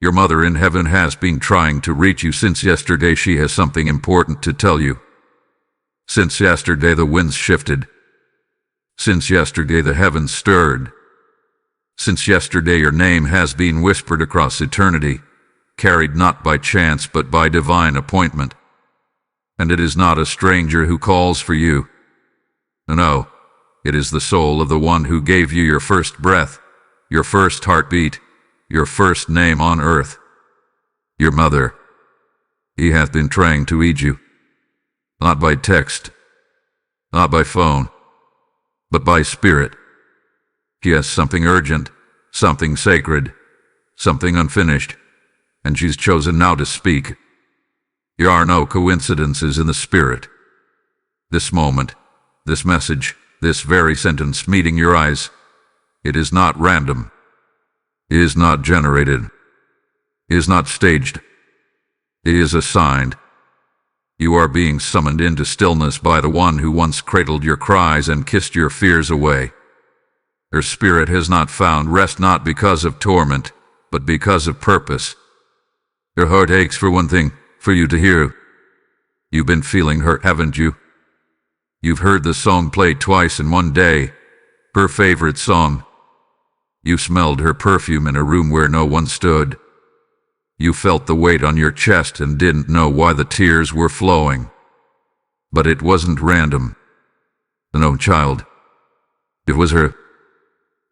Your mother in heaven has been trying to reach you since yesterday. She has something important to tell you. Since yesterday the winds shifted. Since yesterday the heavens stirred. Since yesterday your name has been whispered across eternity, carried not by chance but by divine appointment. And it is not a stranger who calls for you. No, it is the soul of the one who gave you your first breath, your first heartbeat, your first name on earth. Your mother. He hath been trying to reach you. Not by text, not by phone, but by spirit. He has something urgent, something sacred, something unfinished, and she's chosen now to speak. There are no coincidences in the spirit. This moment, this message, this very sentence meeting your eyes, it is not random. It is not generated. It is not staged. It is assigned. You are being summoned into stillness by the one who once cradled your cries and kissed your fears away. Her spirit has not found rest, not because of torment, but because of purpose. Her heart aches for one thing, for you to hear. You've been feeling her, haven't you? You've heard the song played twice in one day, her favorite song. You smelled her perfume in a room where no one stood. You felt the weight on your chest and didn't know why the tears were flowing. But it wasn't random. No, child. It was her.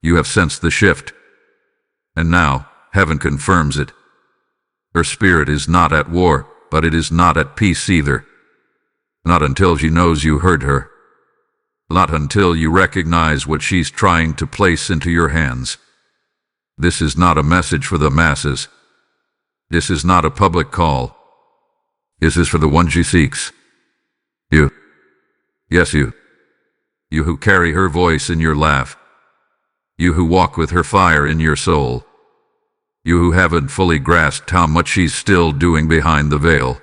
You have sensed the shift. And now, heaven confirms it. Her spirit is not at war, but it is not at peace either. Not until she knows you heard her. Not until you recognize what she's trying to place into your hands. This is not a message for the masses. This is not a public call. This is for the one she seeks. You. Yes, you. You who carry her voice in your laugh. You who walk with her fire in your soul. You who haven't fully grasped how much she's still doing behind the veil.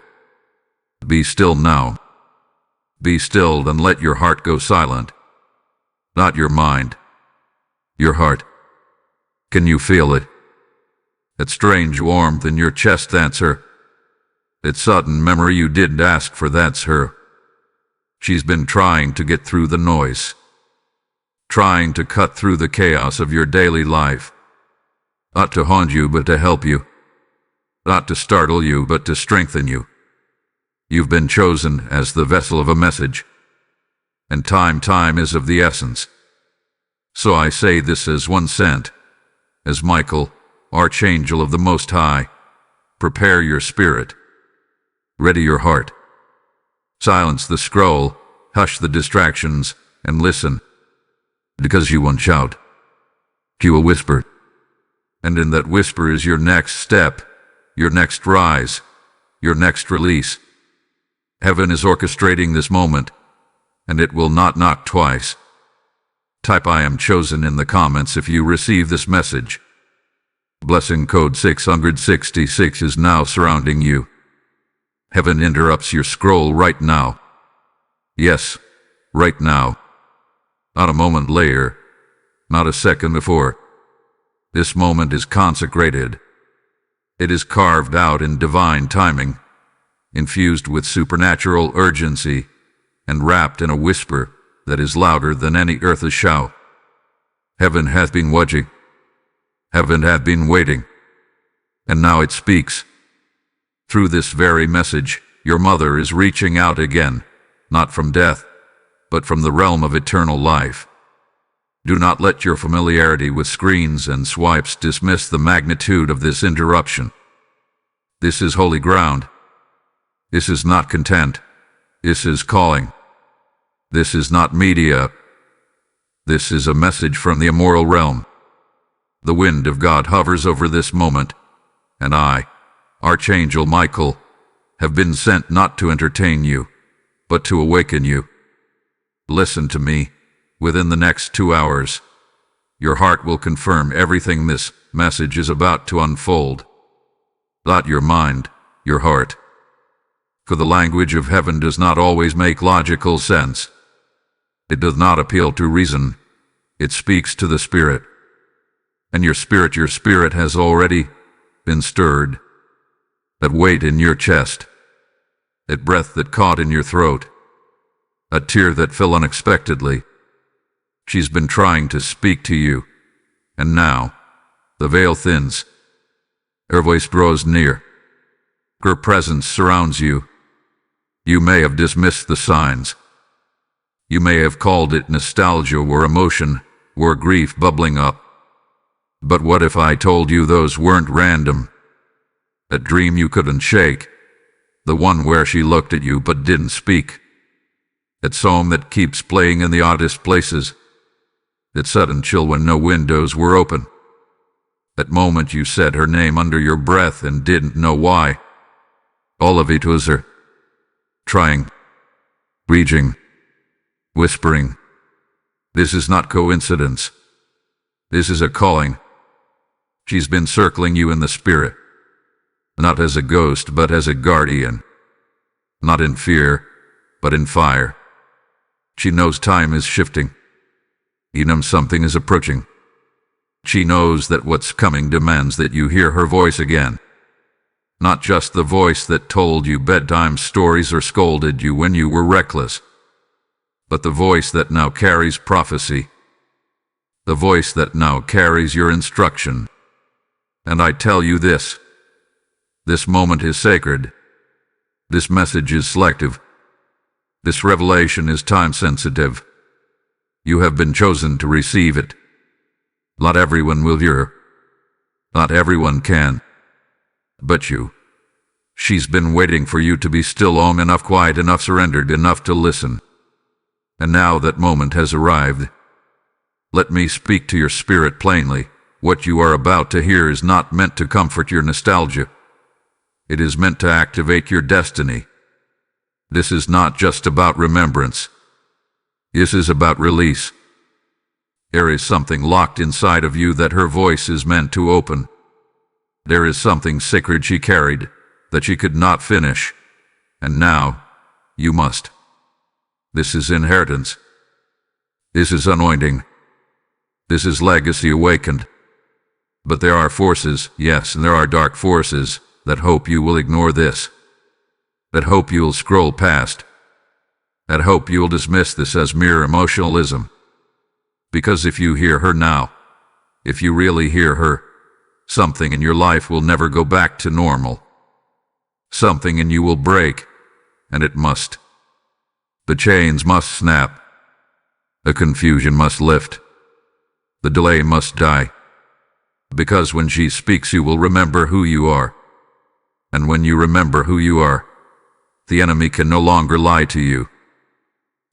Be still now. Be still and let your heart go silent. Not your mind. Your heart. Can you feel it? That strange warmth in your chest, that's her. That sudden memory you didn't ask for, that's her. She's been trying to get through the noise. Trying to cut through the chaos of your daily life. Not to haunt you, but to help you. Not to startle you, but to strengthen you. You've been chosen as the vessel of a message. And time is of the essence. So I say this as one sent. As Michael, archangel of the Most High, prepare your spirit. Ready your heart. Silence the scroll, hush the distractions, and listen. Because you won't shout. You will whisper. And in that whisper is your next step, your next rise, your next release. Heaven is orchestrating this moment, and it will not knock twice. Type I am chosen in the comments if you receive this message. Blessing code 666 is now surrounding you. Heaven interrupts your scroll right now. Yes, right now. Not a moment later, not a second before. This moment is consecrated. It is carved out in divine timing, infused with supernatural urgency, and wrapped in a whisper that is louder than any earthly shout. Heaven hath been watching. Heaven hath been waiting. And now it speaks. Through this very message, your mother is reaching out again, not from death, but from the realm of eternal life. Do not let your familiarity with screens and swipes dismiss the magnitude of this interruption. This is holy ground. This is not content. This is calling. This is not media. This is a message from the immoral realm. The wind of God hovers over this moment, and I, Archangel Michael, have been sent not to entertain you, but to awaken you. Listen to me. Within the next 2 hours, your heart will confirm everything this message is about to unfold. Not your mind, your heart. For the language of heaven does not always make logical sense. It does not appeal to reason. It speaks to the spirit. And your spirit has already been stirred. That weight in your chest. That breath that caught in your throat. A tear that fell unexpectedly. She's been trying to speak to you. And now, the veil thins. Her voice grows near. Her presence surrounds you. You may have dismissed the signs. You may have called it nostalgia or emotion or grief bubbling up. But what if I told you those weren't random? That dream you couldn't shake. The one where she looked at you but didn't speak. That song that keeps playing in the oddest places. That sudden chill when no windows were open. That moment you said her name under your breath and didn't know why. All of it was her. Trying. Reaching. Whispering. This is not coincidence. This is a calling. She's been circling you in the spirit. Not as a ghost, but as a guardian. Not in fear, but in fire. She knows time is shifting. She knows something is approaching. She knows that what's coming demands that you hear her voice again. Not just the voice that told you bedtime stories or scolded you when you were reckless, but the voice that now carries prophecy. The voice that now carries your instruction. And I tell you this. This moment is sacred. This message is selective. This revelation is time-sensitive. You have been chosen to receive it. Not everyone will hear. Not everyone can. But you. She's been waiting for you to be still long enough, quiet enough, surrendered enough to listen. And now that moment has arrived. Let me speak to your spirit plainly. What you are about to hear is not meant to comfort your nostalgia. It is meant to activate your destiny. This is not just about remembrance. This is about release. There is something locked inside of you that her voice is meant to open. There is something sacred she carried that she could not finish. And now, you must. This is inheritance. This is anointing. This is legacy awakened. But there are forces, yes, and there are dark forces, that hope you will ignore this. That hope you'll scroll past. That hope you'll dismiss this as mere emotionalism. Because if you hear her now, if you really hear her, something in your life will never go back to normal. Something in you will break, and it must. The chains must snap. The confusion must lift. The delay must die. Because when she speaks, you will remember who you are. And when you remember who you are, the enemy can no longer lie to you.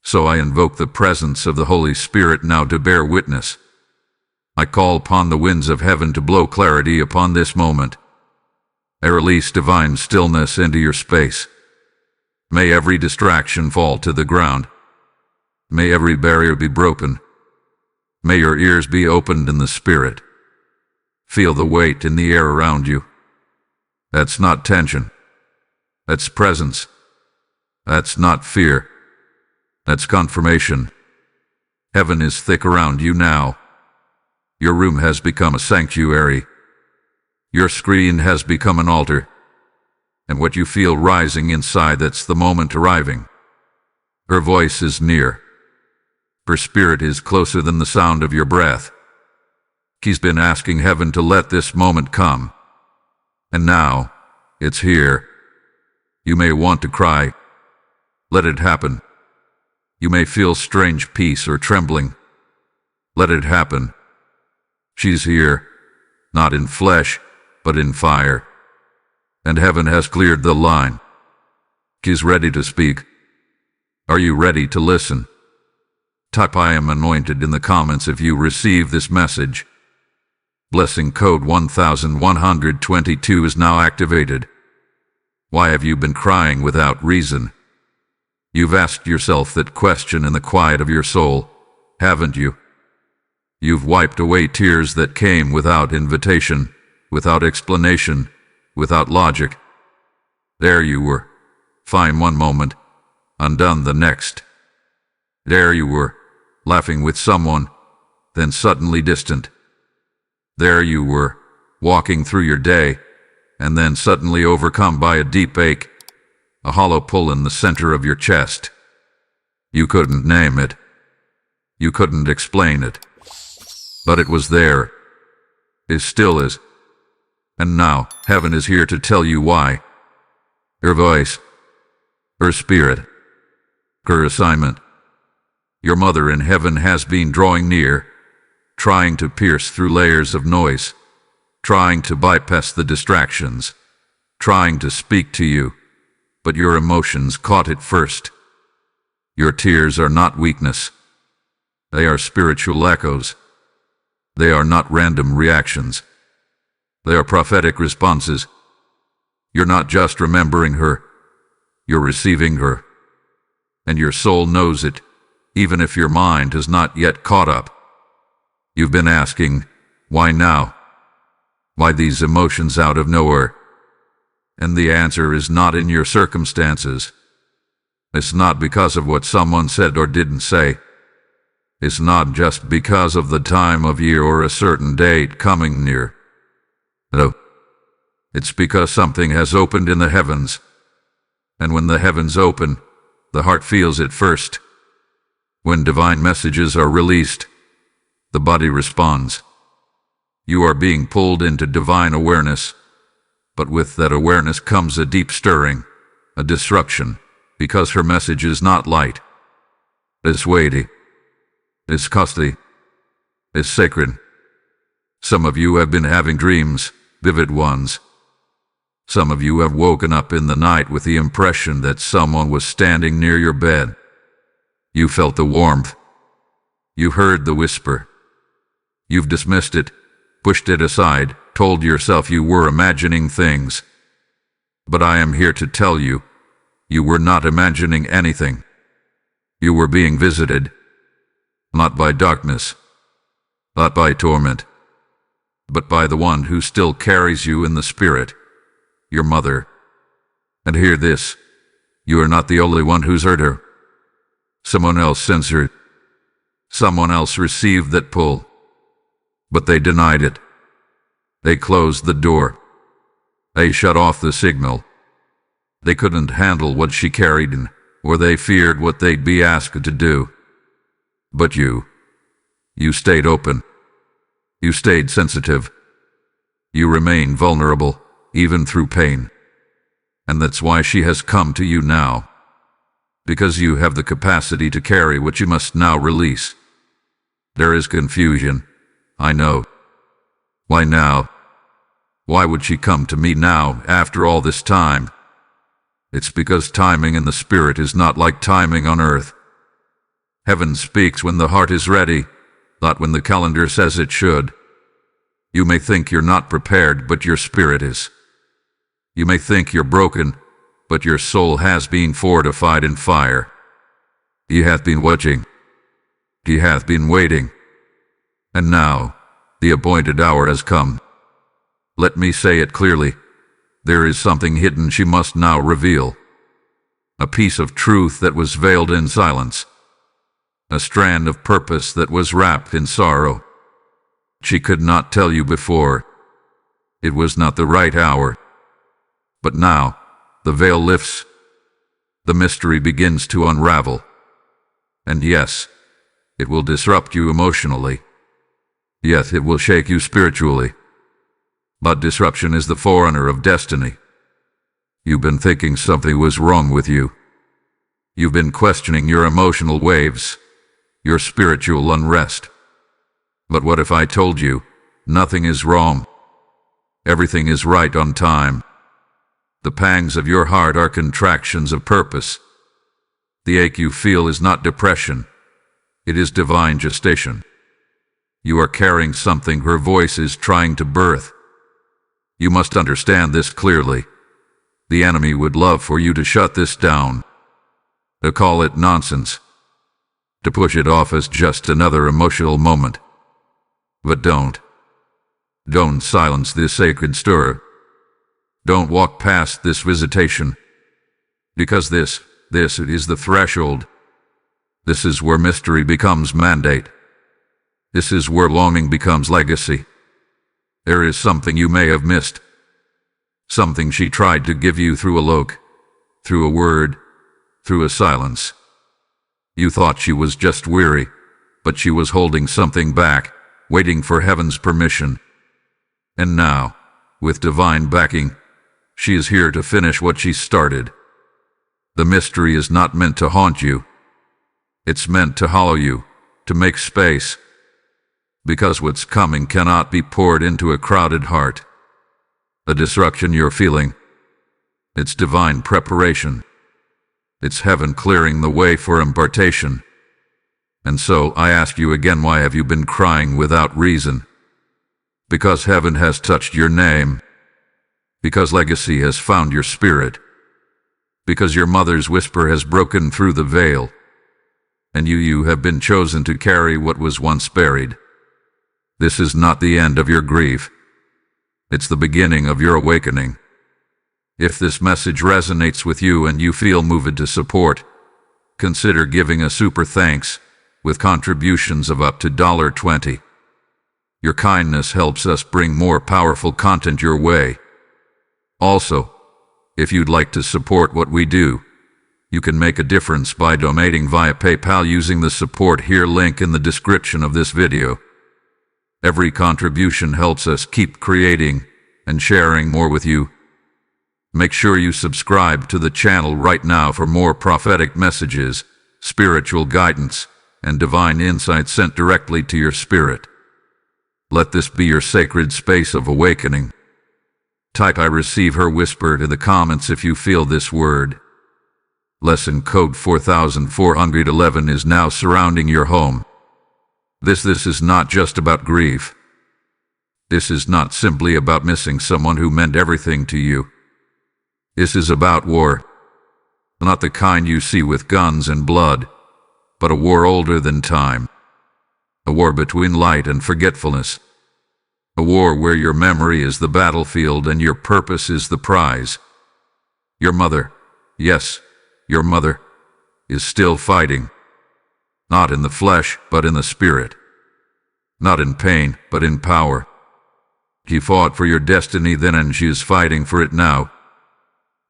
So I invoke the presence of the Holy Spirit now to bear witness. I call upon the winds of heaven to blow clarity upon this moment. I release divine stillness into your space. May every distraction fall to the ground. May every barrier be broken. May your ears be opened in the Spirit. Feel the weight in the air around you. That's not tension. That's presence. That's not fear. That's confirmation. Heaven is thick around you now. Your room has become a sanctuary. Your screen has become an altar. And what you feel rising inside, that's the moment arriving. Her voice is near. Her spirit is closer than the sound of your breath. She's been asking heaven to let this moment come. And now, it's here. You may want to cry. Let it happen. You may feel strange peace or trembling. Let it happen. She's here, not in flesh, but in fire. And heaven has cleared the line. She's ready to speak. Are you ready to listen? Type "I am anointed" in the comments if you receive this message. Blessing code 1122 is now activated. Why have you been crying without reason? You've asked yourself that question in the quiet of your soul, haven't you? You've wiped away tears that came without invitation, without explanation, without logic. There you were, fine one moment, undone the next. There you were, laughing with someone, then suddenly distant. There you were, walking through your day, and then suddenly overcome by a deep ache, a hollow pull in the center of your chest. You couldn't name it. You couldn't explain it. But it was there. It still is. And now, heaven is here to tell you why. Her voice. Her spirit. Her assignment. Your mother in heaven has been drawing near, trying to pierce through layers of noise, trying to bypass the distractions, trying to speak to you, but your emotions caught it first. Your tears are not weakness. They are spiritual echoes. They are not random reactions. They are prophetic responses. You're not just remembering her, you're receiving her. And your soul knows it, even if your mind has not yet caught up. You've been asking, why now? Why these emotions out of nowhere? And the answer is not in your circumstances. It's not because of what someone said or didn't say. It's not just because of the time of year or a certain date coming near. No. It's because something has opened in the heavens. And when the heavens open, the heart feels it first. When divine messages are released, the body responds. You are being pulled into divine awareness, but with that awareness comes a deep stirring, a disruption, because her message is not light. It's weighty. It's costly. It's sacred. Some of you have been having dreams, vivid ones. Some of you have woken up in the night with the impression that someone was standing near your bed. You felt the warmth. You heard the whisper. You've dismissed it, pushed it aside, told yourself you were imagining things. But I am here to tell you, you were not imagining anything. You were being visited. Not by darkness, not by torment, but by the one who still carries you in the spirit, your mother. And hear this, you are not the only one who's heard her. Someone else sends her. Someone else received that pull. But they denied it. They closed the door. They shut off the signal. They couldn't handle what she carried, or they feared what they'd be asked to do. But you stayed open. You stayed sensitive. You remain vulnerable, even through pain. And that's why she has come to you now. Because you have the capacity to carry what you must now release. There is confusion, I know. Why now? Why would she come to me now, after all this time? It's because timing in the spirit is not like timing on earth. Heaven speaks when the heart is ready, not when the calendar says it should. You may think you're not prepared, but your spirit is. You may think you're broken, but your soul has been fortified in fire. He hath been watching. He hath been waiting. And now, the appointed hour has come. Let me say it clearly. There is something hidden she must now reveal. A piece of truth that was veiled in silence. A strand of purpose that was wrapped in sorrow. She could not tell you before. It was not the right hour. But now, the veil lifts. The mystery begins to unravel. And yes, it will disrupt you emotionally. Yes, it will shake you spiritually. But disruption is the forerunner of destiny. You've been thinking something was wrong with you. You've been questioning your emotional waves, your spiritual unrest. But what if I told you, nothing is wrong? Everything is right on time. The pangs of your heart are contractions of purpose. The ache you feel is not depression. It is divine gestation. You are carrying something her voice is trying to birth. You must understand this clearly. The enemy would love for you to shut this down, to call it nonsense, to push it off as just another emotional moment. But don't. Don't silence this sacred stir. Don't walk past this visitation. Because this is the threshold. This is where mystery becomes mandate. This is where longing becomes legacy. There is something you may have missed. Something she tried to give you through a look, through a word, through a silence. You thought she was just weary, but she was holding something back, waiting for heaven's permission. And now, with divine backing, she is here to finish what she started. The mystery is not meant to haunt you. It's meant to hollow you, to make space. Because what's coming cannot be poured into a crowded heart. The disruption you're feeling, it's divine preparation. It's heaven clearing the way for impartation. And so I ask you again, why have you been crying without reason? Because heaven has touched your name. Because legacy has found your spirit. Because your mother's whisper has broken through the veil. And you have been chosen to carry what was once buried. This is not the end of your grief. It's the beginning of your awakening. If this message resonates with you and you feel moved to support, consider giving a super thanks with contributions of up to $20. Your kindness helps us bring more powerful content your way. Also, if you'd like to support what we do, you can make a difference by donating via PayPal using the support here link in the description of this video. Every contribution helps us keep creating and sharing more with you. Make sure you subscribe to the channel right now for more prophetic messages, spiritual guidance, and divine insights sent directly to your spirit. Let this be your sacred space of awakening. Type "I receive her whisper" in the comments if you feel this word. Lesson code 4411 is now surrounding your home. This is not just about grief. This is not simply about missing someone who meant everything to you. This is about war. Not the kind you see with guns and blood, but a war older than time. A war between light and forgetfulness. A war where your memory is the battlefield and your purpose is the prize. Your mother, yes, your mother, is still fighting. Not in the flesh, but in the spirit. Not in pain, but in power. She fought for your destiny then, and she is fighting for it now.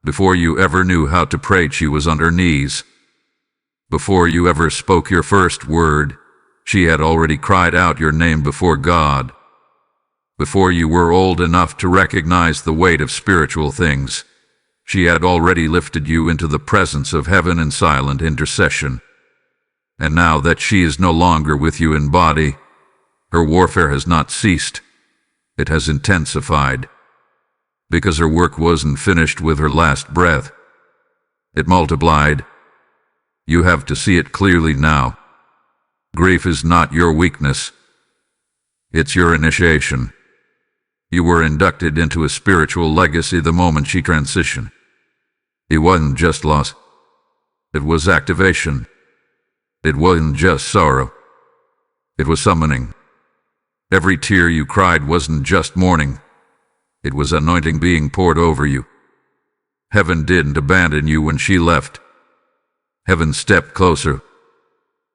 Before you ever knew how to pray, she was on her knees. Before you ever spoke your first word, she had already cried out your name before God. Before you were old enough to recognize the weight of spiritual things, she had already lifted you into the presence of heaven in silent intercession. And now that she is no longer with you in body, her warfare has not ceased. It has intensified. Because her work wasn't finished with her last breath. It multiplied. You have to see it clearly now. Grief is not your weakness. It's your initiation. You were inducted into a spiritual legacy the moment she transitioned. It wasn't just loss. It was activation. It wasn't just sorrow. It was summoning. Every tear you cried wasn't just mourning. It was anointing being poured over you. Heaven didn't abandon you when she left. Heaven stepped closer.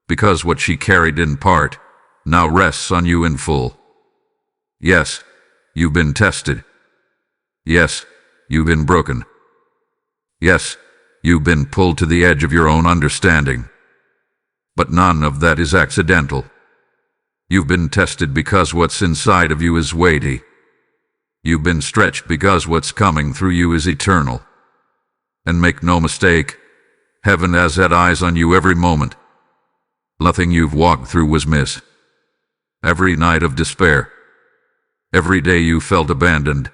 Because what she carried in part now rests on you in full. Yes, you've been tested. Yes, you've been broken. Yes, you've been pulled to the edge of your own understanding. But none of that is accidental. You've been tested because what's inside of you is weighty. You've been stretched because what's coming through you is eternal. And make no mistake, heaven has had eyes on you every moment. Nothing you've walked through was missed. Every night of despair. Every day you felt abandoned.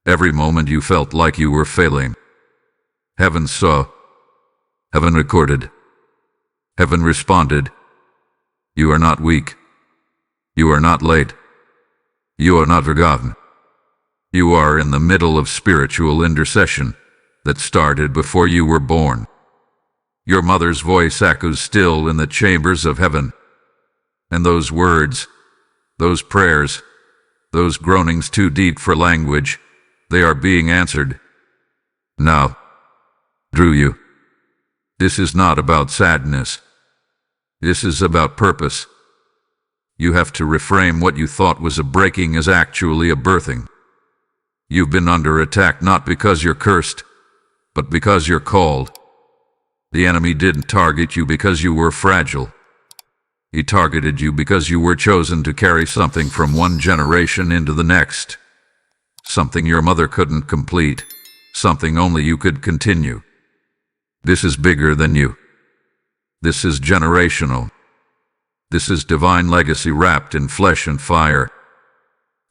Every moment you felt like you were failing. Heaven saw. Heaven recorded. Heaven responded. You are not weak. You are not late. You are not forgotten. You are in the middle of spiritual intercession that started before you were born. Your mother's voice echoes still in the chambers of heaven. And those words, those prayers, those groanings too deep for language, they are being answered. Now, through you. This is not about sadness. This is about purpose. You have to reframe what you thought was a breaking as actually a birthing. You've been under attack not because you're cursed, but because you're called. The enemy didn't target you because you were fragile. He targeted you because you were chosen to carry something from one generation into the next. Something your mother couldn't complete. Something only you could continue. This is bigger than you. This is generational. This is divine legacy wrapped in flesh and fire.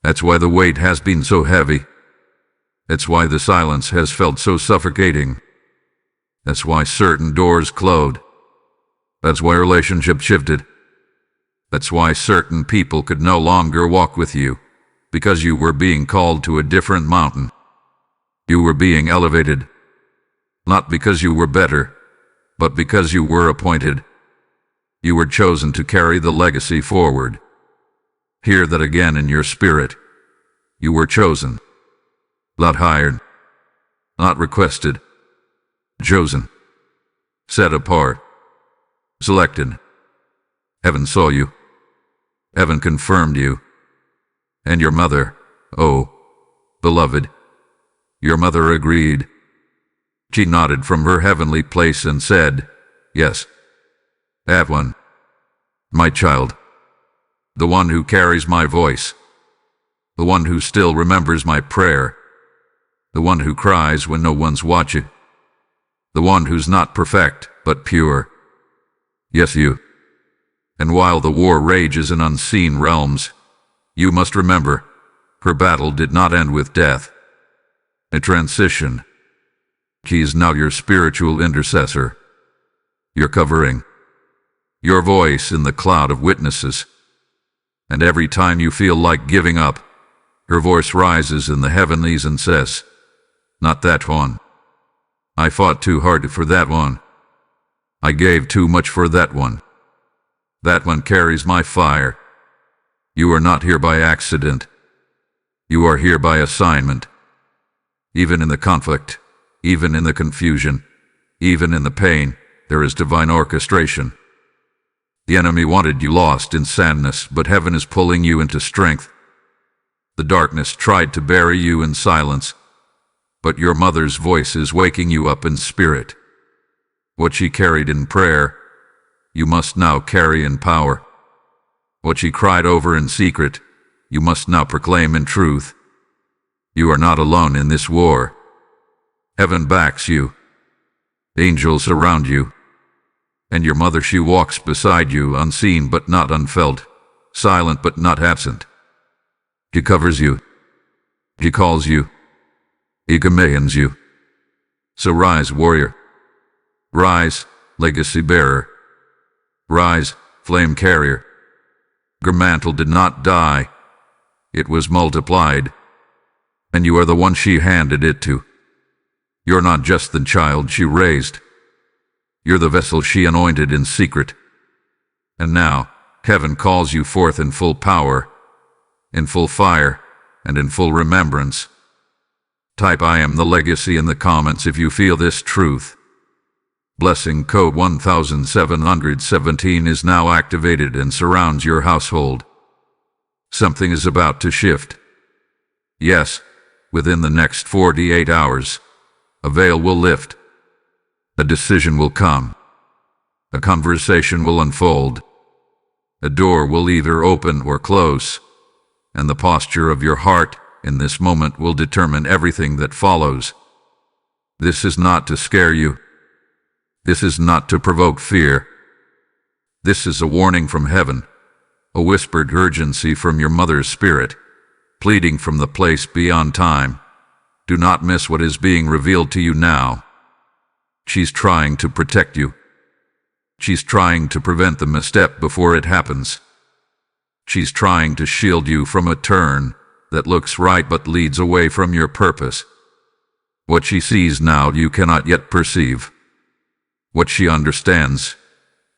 That's why the weight has been so heavy. That's why the silence has felt so suffocating. That's why certain doors closed. That's why relationships shifted. That's why certain people could no longer walk with you, because you were being called to a different mountain. You were being elevated, not because you were better, but because you were appointed. You were chosen to carry the legacy forward. Hear that again in your spirit. You were chosen, not hired, not requested, chosen, set apart, selected. Heaven saw you. Heaven confirmed you. And your mother, oh, beloved, your mother agreed. She nodded from her heavenly place and said, yes, have one. My child, the one who carries my voice, the one who still remembers my prayer, the one who cries when no one's watching, the one who's not perfect but pure. Yes, you. And while the war rages in unseen realms, you must remember, her battle did not end with death. A transition. She is now your spiritual intercessor, your covering, your voice in the cloud of witnesses. And every time you feel like giving up, her voice rises in the heavenlies and says, not that one. I fought too hard for that one. I gave too much for that one. That one carries my fire. You are not here by accident. You are here by assignment. Even in the conflict, even in the confusion, even in the pain, there is divine orchestration. The enemy wanted you lost in sadness, but heaven is pulling you into strength. The darkness tried to bury you in silence, but your mother's voice is waking you up in spirit. What she carried in prayer, you must now carry in power. What she cried over in secret, you must now proclaim in truth. You are not alone in this war. Heaven backs you. Angels surround you. And your mother, she walks beside you, unseen but not unfelt, silent but not absent. She covers you. She calls you. He commands you. So rise, warrior. Rise, legacy bearer. Rise, flame carrier. Your mantle did not die. It was multiplied. And you are the one she handed it to. You're not just the child she raised. You're the vessel she anointed in secret. And now, heaven calls you forth in full power, in full fire, and in full remembrance. Type I am the legacy in the comments if you feel this truth. Blessing code 1717 is now activated and surrounds your household. Something is about to shift. Yes, within the next 48 hours, a veil will lift. A decision will come. A conversation will unfold. A door will either open or close, and the posture of your heart in this moment will determine everything that follows. This is not to scare you. This is not to provoke fear. This is a warning from heaven, a whispered urgency from your mother's spirit, pleading from the place beyond time. Do not miss what is being revealed to you now. She's trying to protect you. She's trying to prevent the misstep before it happens. She's trying to shield you from a turn that looks right but leads away from your purpose. What she sees now you cannot yet perceive. What she understands,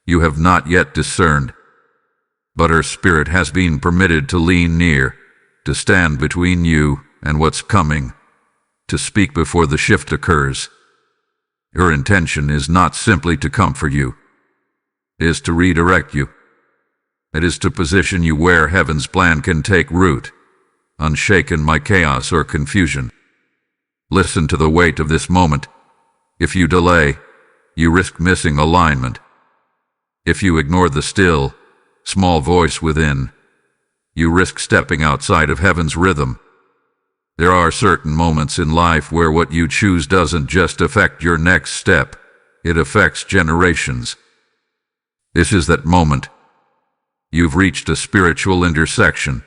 you have not yet discerned. But her spirit has been permitted to lean near, to stand between you and what's coming, to speak before the shift occurs. Her intention is not simply to comfort you. It is to redirect you. It is to position you where heaven's plan can take root. unshaken by chaos or confusion. Listen to the weight of this moment. If you delay, you risk missing alignment. If you ignore the still, small voice within, you risk stepping outside of heaven's rhythm. There are certain moments in life where what you choose doesn't just affect your next step, it affects generations. This is that moment. You've reached a spiritual intersection,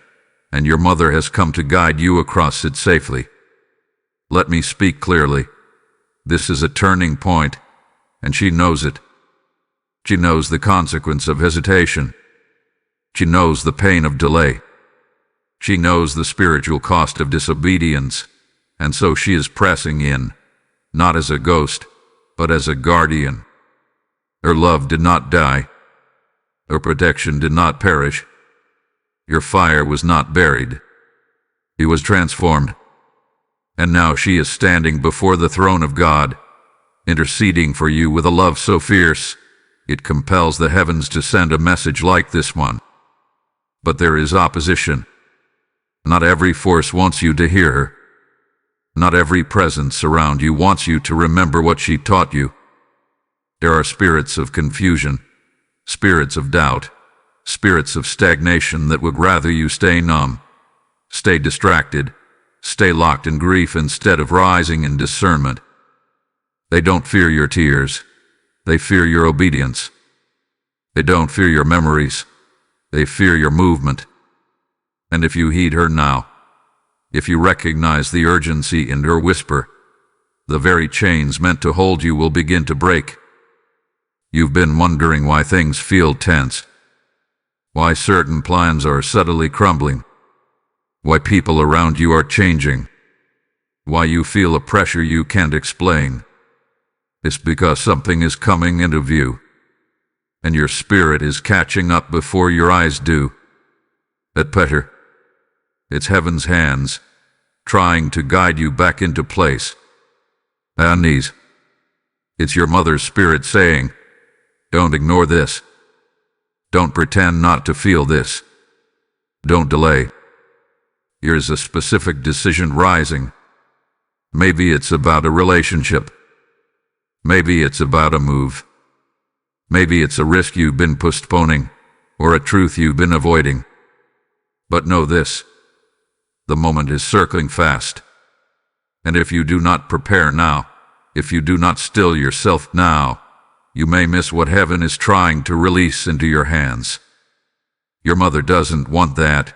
and your mother has come to guide you across it safely. Let me speak clearly. This is a turning point, and she knows it. She knows the consequence of hesitation. She knows the pain of delay. She knows the spiritual cost of disobedience, and so she is pressing in, not as a ghost, but as a guardian. Her love did not die. Her protection did not perish. Your fire was not buried. It was transformed. And now she is standing before the throne of God, interceding for you with a love so fierce, it compels the heavens to send a message like this one. But there is opposition. Not every force wants you to hear her. Not every presence around you wants you to remember what she taught you. There are spirits of confusion, spirits of doubt, spirits of stagnation that would rather you stay numb, stay distracted, stay locked in grief instead of rising in discernment. They don't fear your tears. They fear your obedience. They don't fear your memories. They fear your movement. And if you heed her now, if you recognize the urgency in her whisper, the very chains meant to hold you will begin to break. You've been wondering why things feel tense, why certain plans are subtly crumbling, why people around you are changing, why you feel a pressure you can't explain. It's because something is coming into view, and your spirit is catching up before your eyes do. At Peter, it's heaven's hands, trying to guide you back into place. Anise, it's your mother's spirit saying, don't ignore this. Don't pretend not to feel this. Don't delay. Here's a specific decision rising. Maybe it's about a relationship. Maybe it's about a move. Maybe it's a risk you've been postponing, or a truth you've been avoiding. But know this. The moment is circling fast. And if you do not prepare now, if you do not still yourself now, you may miss what heaven is trying to release into your hands. Your mother doesn't want that.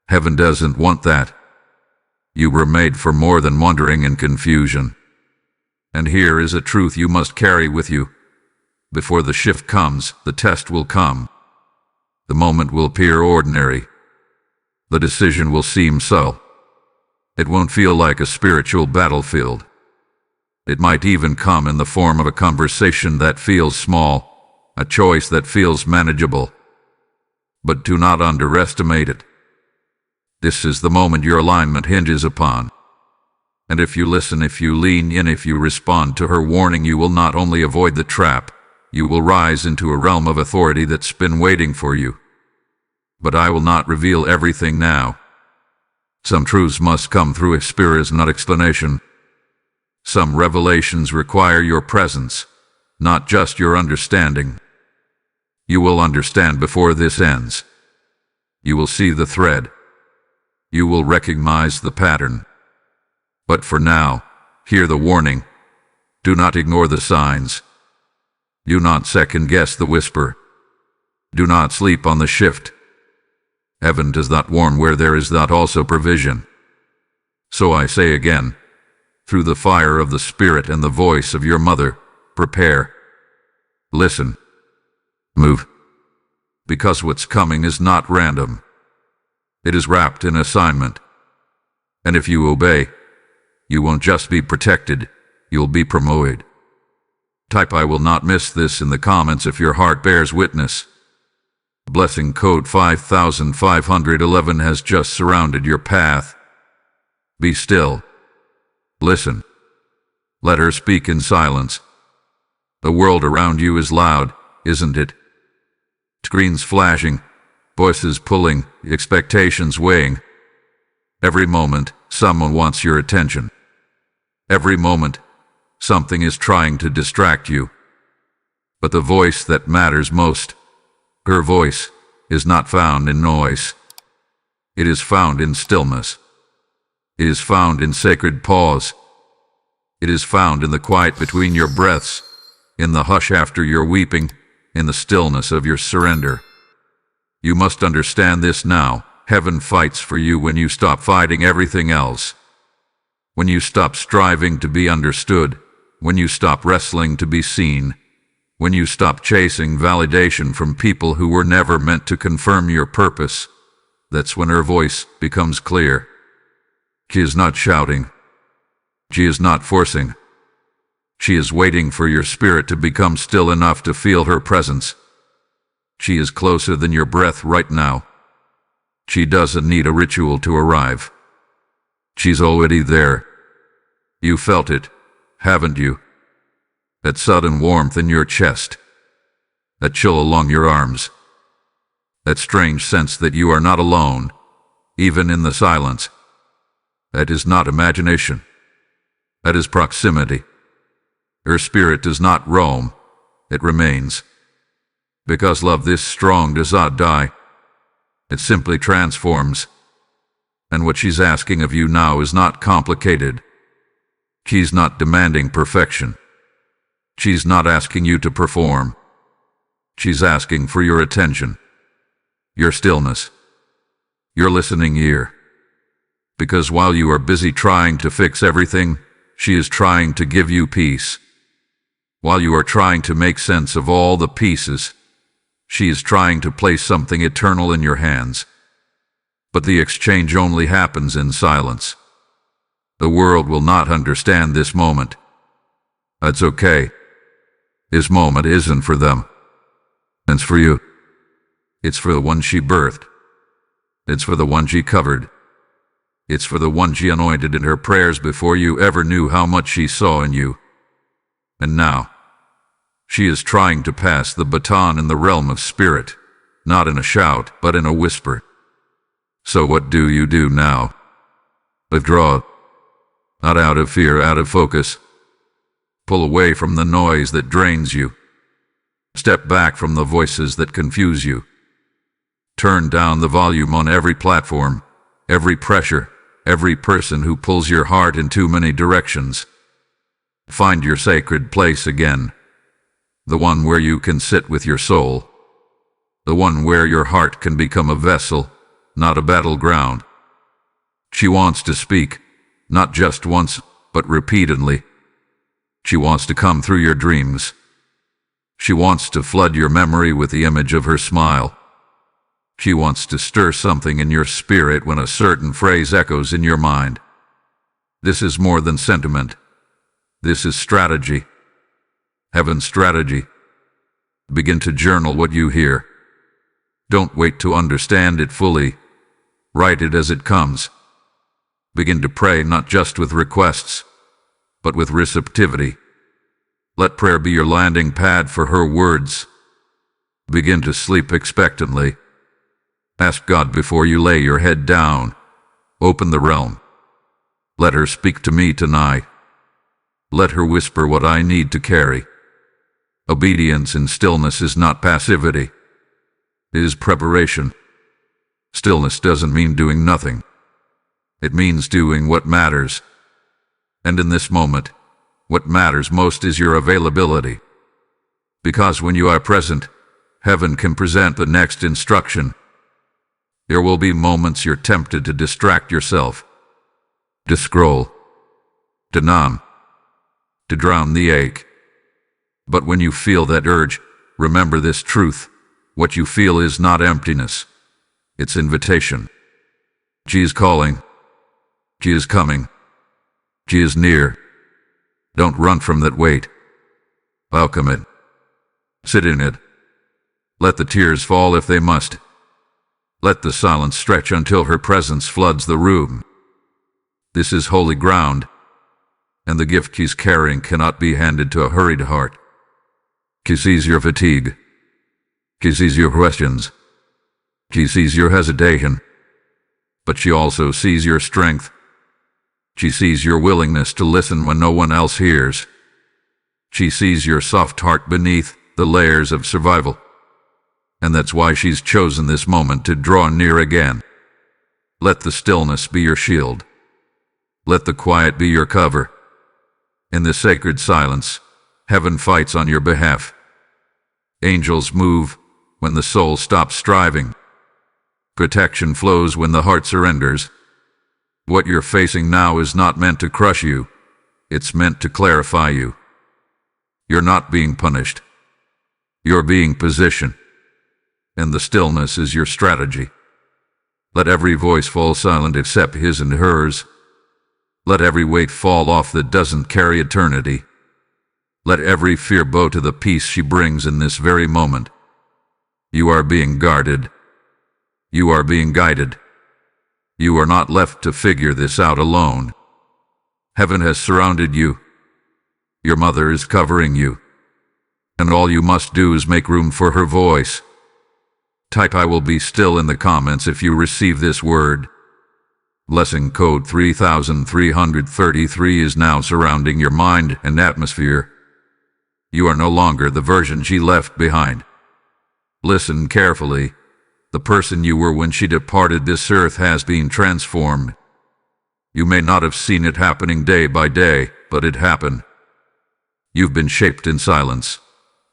Heaven doesn't want that. You were made for more than wandering and confusion. And here is a truth you must carry with you. Before the shift comes, the test will come. The moment will appear ordinary. The decision will seem subtle. It won't feel like a spiritual battlefield. It might even come in the form of a conversation that feels small, a choice that feels manageable. But do not underestimate it. This is the moment your alignment hinges upon. And if you listen, if you lean in, if you respond to her warning, you will not only avoid the trap, you will rise into a realm of authority that's been waiting for you. But I will not reveal everything now. Some truths must come through experience, not explanation. Some revelations require your presence, not just your understanding. You will understand before this ends. You will see the thread. You will recognize the pattern. But for now, hear the warning. Do not ignore the signs. Do not second-guess the whisper. Do not sleep on the shift. Heaven does not warn where there is not also provision. So I say again, through the fire of the Spirit and the voice of your mother, prepare. Listen. Move. Because what's coming is not random. It is wrapped in assignment. And if you obey, you won't just be protected, you'll be promoted. Type "I will not miss this" in the comments if your heart bears witness. Blessing code 5511 has just surrounded your path. Be still. Listen. Let her speak in silence. The world around you is loud, isn't it? Screens flashing, voices pulling, expectations weighing. Every moment, someone wants your attention. Every moment, something is trying to distract you. But the voice that matters most, her voice, is not found in noise. It is found in stillness. It is found in sacred pause. It is found in the quiet between your breaths, in the hush after your weeping, in the stillness of your surrender. You must understand this now. Heaven fights for you when you stop fighting everything else. When you stop striving to be understood, when you stop wrestling to be seen, when you stop chasing validation from people who were never meant to confirm your purpose, that's when her voice becomes clear. She is not shouting. She is not forcing. She is waiting for your spirit to become still enough to feel her presence. She is closer than your breath right now. She doesn't need a ritual to arrive. She's already there. You felt it, haven't you? That sudden warmth in your chest. That chill along your arms. That strange sense that you are not alone, even in the silence. That is not imagination. That is proximity. Her spirit does not roam, it remains. Because love this strong does not die. It simply transforms. And what she's asking of you now is not complicated. She's not demanding perfection. She's not asking you to perform. She's asking for your attention, your stillness, your listening ear. Because while you are busy trying to fix everything, she is trying to give you peace. While you are trying to make sense of all the pieces, she is trying to place something eternal in your hands. But the exchange only happens in silence. The world will not understand this moment. That's okay. This moment isn't for them. It's for you. It's for the one she birthed. It's for the one she covered. It's for the one she anointed in her prayers before you ever knew how much she saw in you. And now, she is trying to pass the baton in the realm of spirit, not in a shout, but in a whisper. So what do you do now? Withdraw. Not out of fear, out of focus. Pull away from the noise that drains you. Step back from the voices that confuse you. Turn down the volume on every platform, every pressure, every person who pulls your heart in too many directions. Find your sacred place again. The one where you can sit with your soul. The one where your heart can become a vessel, not a battleground. She wants to speak, not just once, but repeatedly. She wants to come through your dreams. She wants to flood your memory with the image of her smile. She wants to stir something in your spirit when a certain phrase echoes in your mind. This is more than sentiment. This is strategy. Heaven's strategy. Begin to journal what you hear. Don't wait to understand it fully. Write it as it comes. Begin to pray not just with requests, but with receptivity. Let prayer be your landing pad for her words. Begin to sleep expectantly. Ask God before you lay your head down. Open the realm. Let her speak to me tonight. Let her whisper what I need to carry. Obedience in stillness is not passivity. It is preparation. Stillness doesn't mean doing nothing. It means doing what matters. And in this moment, what matters most is your availability. Because when you are present, heaven can present the next instruction. There will be moments you're tempted to distract yourself, to scroll, to numb, to drown the ache. But when you feel that urge, remember this truth. What you feel is not emptiness. It's invitation. She is calling. She is coming. She is near. Don't run from that weight. Welcome it. Sit in it. Let the tears fall if they must. Let the silence stretch until her presence floods the room. This is holy ground, and the gift she's carrying cannot be handed to a hurried heart. She sees your fatigue. She sees your questions. She sees your hesitation. But she also sees your strength. She sees your willingness to listen when no one else hears. She sees your soft heart beneath the layers of survival. And that's why she's chosen this moment to draw near again. Let the stillness be your shield. Let the quiet be your cover. In the sacred silence, heaven fights on your behalf. Angels move when the soul stops striving. Protection flows when the heart surrenders. What you're facing now is not meant to crush you. It's meant to clarify you. You're not being punished. You're being positioned. And the stillness is your strategy. Let every voice fall silent except his and hers. Let every weight fall off that doesn't carry eternity. Let every fear bow to the peace she brings in this very moment. You are being guarded. You are being guided. You are not left to figure this out alone. Heaven has surrounded you. Your mother is covering you. And all you must do is make room for her voice. Type "I will be still" in the comments if you receive this word. Blessing code 3333 is now surrounding your mind and atmosphere. You are no longer the version she left behind. Listen carefully. The person you were when she departed this earth has been transformed. You may not have seen it happening day by day, but it happened. You've been shaped in silence,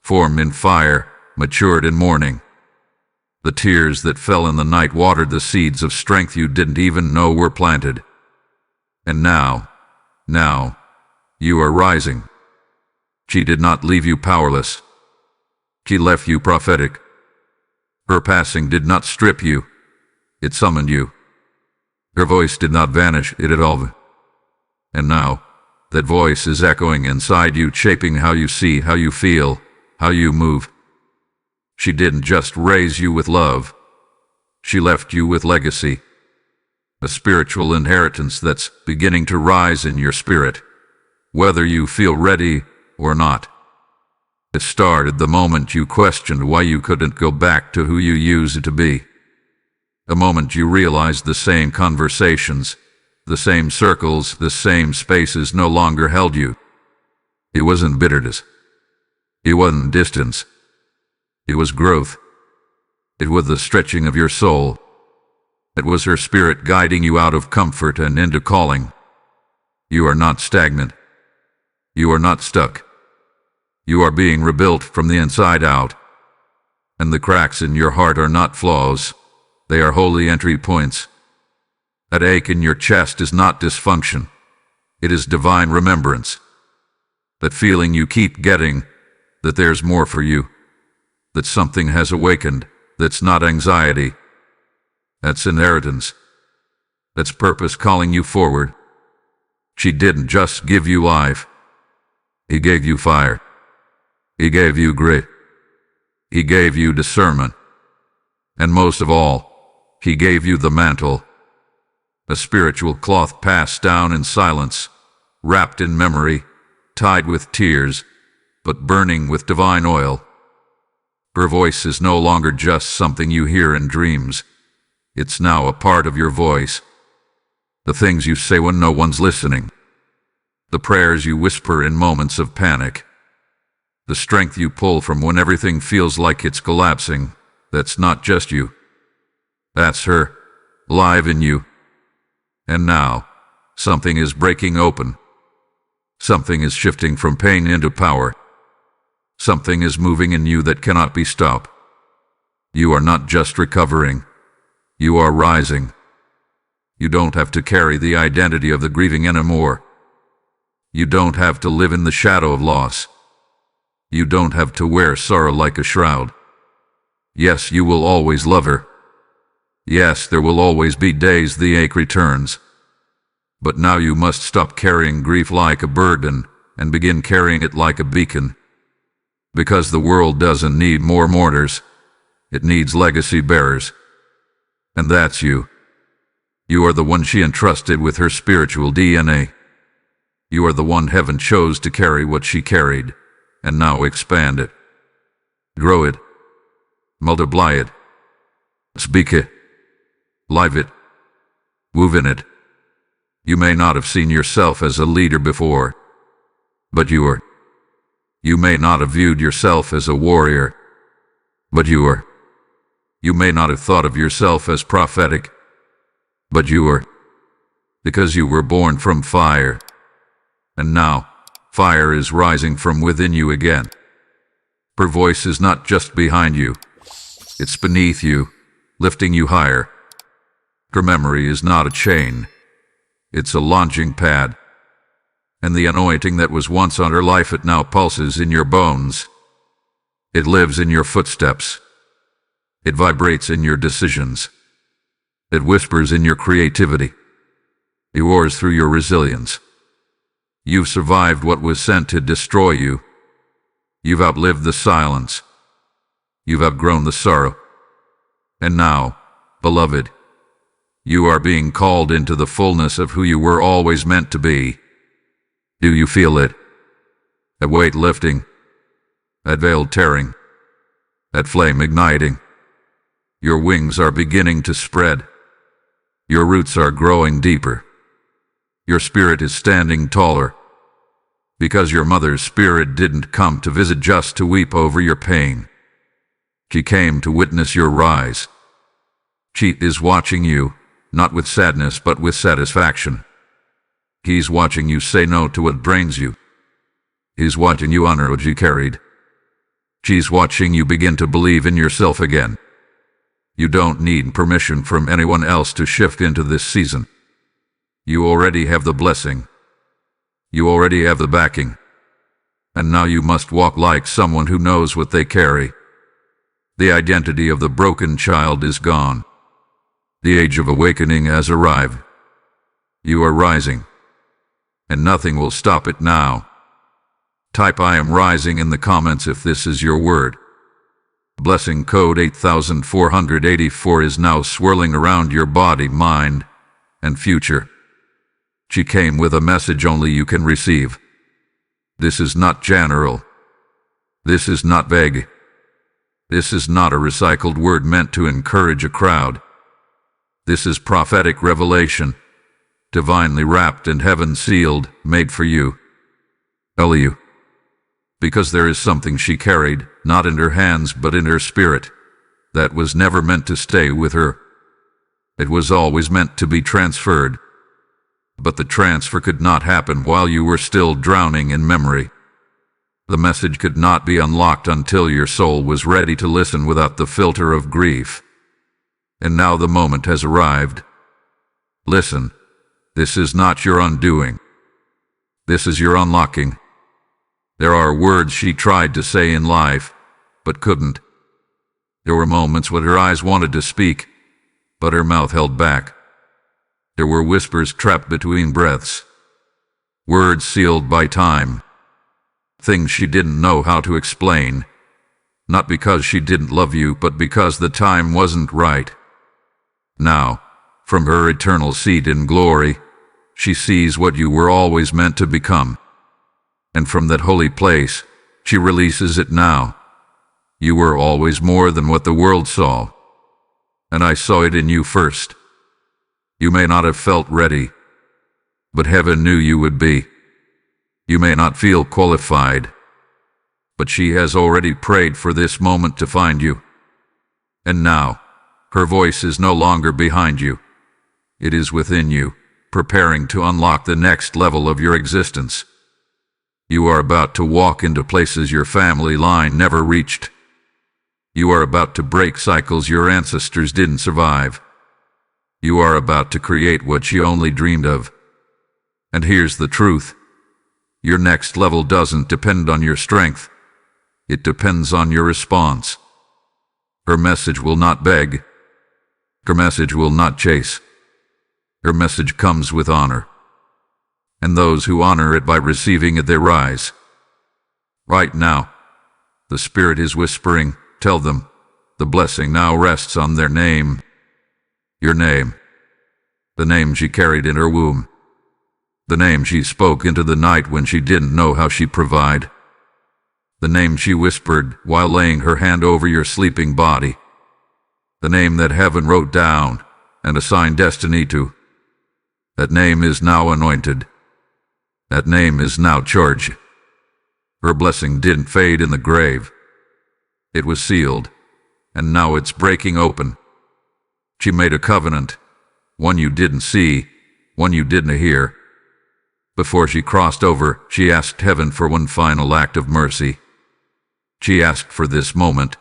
formed in fire, matured in mourning. The tears that fell in the night watered the seeds of strength you didn't even know were planted. And now, you are rising. She did not leave you powerless. She left you prophetic. Her passing did not strip you. It summoned you. Her voice did not vanish, it evolved. And now, that voice is echoing inside you, shaping how you see, how you feel, how you move. She didn't just raise you with love. She left you with legacy. A spiritual inheritance that's beginning to rise in your spirit, whether you feel ready or not. It started the moment you questioned why you couldn't go back to who you used to be. The moment you realized the same conversations, the same circles, the same spaces no longer held you. It wasn't bitterness. It wasn't distance. It was growth. It was the stretching of your soul. It was her spirit guiding you out of comfort and into calling. You are not stagnant. You are not stuck. You are being rebuilt from the inside out. And the cracks in your heart are not flaws. They are holy entry points. That ache in your chest is not dysfunction. It is divine remembrance. That feeling you keep getting, that there's more for you. That something has awakened, that's not anxiety. That's inheritance. That's purpose calling you forward. She didn't just give you life. He gave you fire. He gave you grit. He gave you discernment. And most of all, he gave you the mantle. A spiritual cloth passed down in silence, wrapped in memory, tied with tears, but burning with divine oil. Her voice is no longer just something you hear in dreams. It's now a part of your voice. The things you say when no one's listening. The prayers you whisper in moments of panic. The strength you pull from when everything feels like it's collapsing. That's not just you. That's her, live in you. And now, something is breaking open. Something is shifting from pain into power. Something is moving in you that cannot be stopped. You are not just recovering. You are rising. You don't have to carry the identity of the grieving anymore. You don't have to live in the shadow of loss. You don't have to wear sorrow like a shroud. Yes, you will always love her. Yes, there will always be days the ache returns. But now you must stop carrying grief like a burden and begin carrying it like a beacon. Because the world doesn't need more mourners. It needs legacy bearers. And that's you. You are the one she entrusted with her spiritual DNA. You are the one heaven chose to carry what she carried, and now expand it. Grow it. Multiply it. Speak it. Live it. Move in it. You may not have seen yourself as a leader before, but you are. You may not have viewed yourself as a warrior, but you are. You may not have thought of yourself as prophetic, but you are. Because you were born from fire, and now fire is rising from within you again. Her voice is not just behind you, it's beneath you, lifting you higher. Her memory is not a chain, it's a launching pad. And the anointing that was once on her life, it now pulses in your bones. It lives in your footsteps. It vibrates in your decisions. It whispers in your creativity. It roars through your resilience. You've survived what was sent to destroy you. You've outlived the silence. You've outgrown the sorrow. And now, beloved, you are being called into the fullness of who you were always meant to be. Do you feel it? That weight lifting, that veil tearing, that flame igniting. Your wings are beginning to spread. Your roots are growing deeper. Your spirit is standing taller. Because your mother's spirit didn't come to visit just to weep over your pain. She came to witness your rise. She is watching you, not with sadness but with satisfaction. He's watching you say no to what drains you. He's watching you honor what you carried. She's watching you begin to believe in yourself again. You don't need permission from anyone else to shift into this season. You already have the blessing. You already have the backing. And now you must walk like someone who knows what they carry. The identity of the broken child is gone. The age of awakening has arrived. You are rising. And nothing will stop it now. Type "I am rising" in the comments if this is your word. Blessing code 8484 is now swirling around your body, mind, and future. She came with a message only you can receive. This is not general. This is not vague. This is not a recycled word meant to encourage a crowd. This is prophetic revelation. Divinely wrapped and heaven sealed, made for you. Only you. Because there is something she carried, not in her hands but in her spirit, that was never meant to stay with her. It was always meant to be transferred. But the transfer could not happen while you were still drowning in memory. The message could not be unlocked until your soul was ready to listen without the filter of grief. And now the moment has arrived. Listen. This is not your undoing. This is your unlocking. There are words she tried to say in life, but couldn't. There were moments when her eyes wanted to speak, but her mouth held back. There were whispers trapped between breaths. Words sealed by time. Things she didn't know how to explain. Not because she didn't love you, but because the time wasn't right. Now, from her eternal seat in glory, she sees what you were always meant to become. And from that holy place, she releases it now. You were always more than what the world saw. And I saw it in you first. You may not have felt ready, but heaven knew you would be. You may not feel qualified, but she has already prayed for this moment to find you. And now, her voice is no longer behind you. It is within you, preparing to unlock the next level of your existence. You are about to walk into places your family line never reached. You are about to break cycles your ancestors didn't survive. You are about to create what you only dreamed of. And here's the truth. Your next level doesn't depend on your strength. It depends on your response. Her message will not beg. Her message will not chase. Her message comes with honor. And those who honor it by receiving it, they rise. Right now, the Spirit is whispering, tell them, the blessing now rests on their name. Your name. The name she carried in her womb. The name she spoke into the night when she didn't know how she'd provide. The name she whispered while laying her hand over your sleeping body. The name that heaven wrote down and assigned destiny to. That name is now anointed. That name is now charged. Her blessing didn't fade in the grave. It was sealed, and now it's breaking open. She made a covenant, one you didn't see, one you didn't hear. Before she crossed over, she asked heaven for one final act of mercy. She asked for this moment,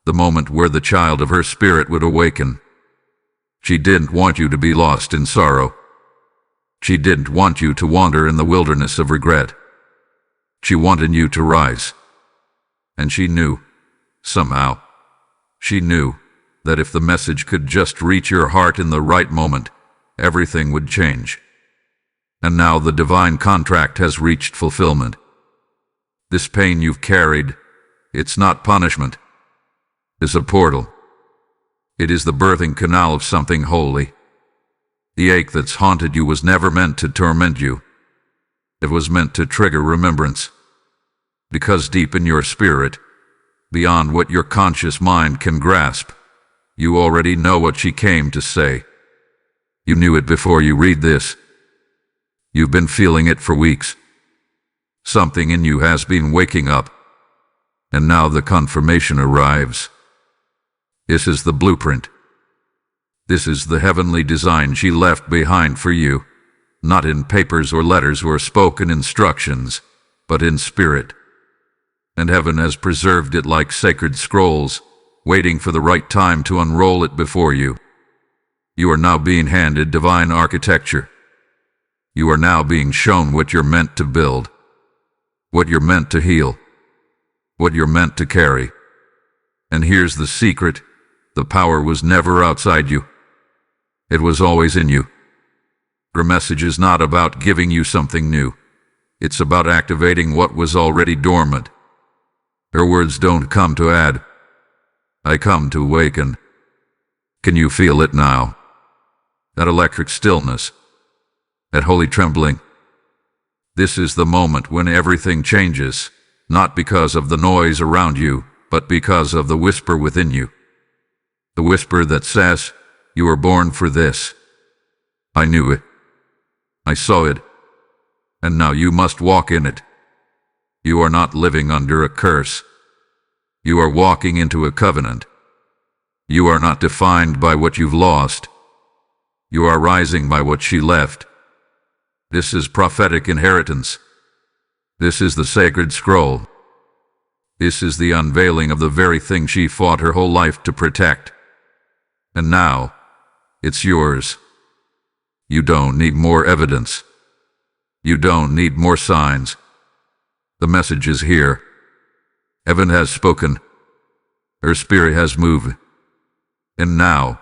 the moment where the child of her spirit would awaken. She didn't want you to be lost in sorrow. She didn't want you to wander in the wilderness of regret. She wanted you to rise. And she knew, somehow, she knew that if the message could just reach your heart in the right moment, everything would change. And now the divine contract has reached fulfillment. This pain you've carried, it's not punishment. It's a portal. It is the birthing canal of something holy. The ache that's haunted you was never meant to torment you. It was meant to trigger remembrance. Because deep in your spirit, beyond what your conscious mind can grasp, you already know what she came to say. You knew it before you read this. You've been feeling it for weeks. Something in you has been waking up. And now the confirmation arrives. This is the blueprint. This is the heavenly design she left behind for you, not in papers or letters or spoken instructions, but in spirit. And heaven has preserved it like sacred scrolls, waiting for the right time to unroll it before you. You are now being handed divine architecture. You are now being shown what you're meant to build, what you're meant to heal, what you're meant to carry. And here's the secret: the power was never outside you. It was always in you. Her message is not about giving you something new. It's about activating what was already dormant. Her words don't come to add. I come to awaken. Can you feel it now? That electric stillness. That holy trembling. This is the moment when everything changes, not because of the noise around you, but because of the whisper within you. The whisper that says, you were born for this. I knew it. I saw it. And now you must walk in it. You are not living under a curse. You are walking into a covenant. You are not defined by what you've lost. You are rising by what she left. This is prophetic inheritance. This is the sacred scroll. This is the unveiling of the very thing she fought her whole life to protect. And now, it's yours. You don't need more evidence. You don't need more signs. The message is here. Heaven has spoken. Her spirit has moved. And now,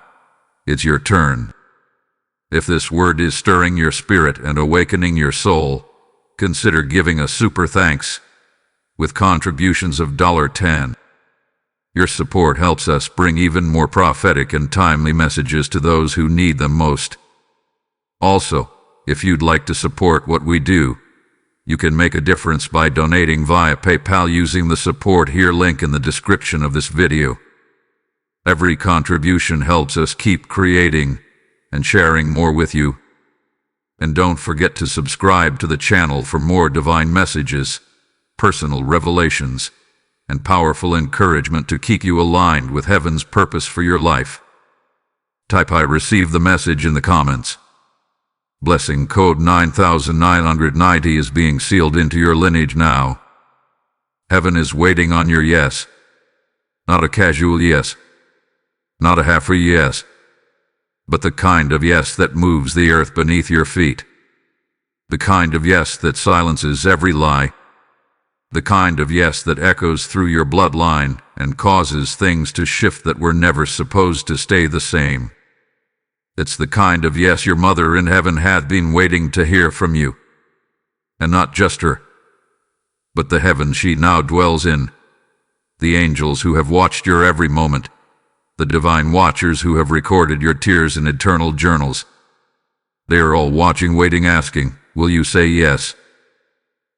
it's your turn. If this word is stirring your spirit and awakening your soul, consider giving a super thanks with contributions of $10. Your support helps us bring even more prophetic and timely messages to those who need them most. Also, if you'd like to support what we do, you can make a difference by donating via PayPal using the support here link in the description of this video. Every contribution helps us keep creating and sharing more with you. And don't forget to subscribe to the channel for more divine messages, personal revelations, and powerful encouragement to keep you aligned with heaven's purpose for your life. Type I receive the message in the comments. Blessing code 9990 is being sealed into your lineage now. Heaven is waiting on your yes. Not a casual yes. Not a half-free yes. But the kind of yes that moves the earth beneath your feet. The kind of yes that silences every lie. The kind of yes that echoes through your bloodline and causes things to shift that were never supposed to stay the same. It's the kind of yes your mother in heaven had been waiting to hear from you. And not just her, but the heaven she now dwells in. The angels who have watched your every moment. The divine watchers who have recorded your tears in eternal journals. They are all watching, waiting, asking, will you say yes?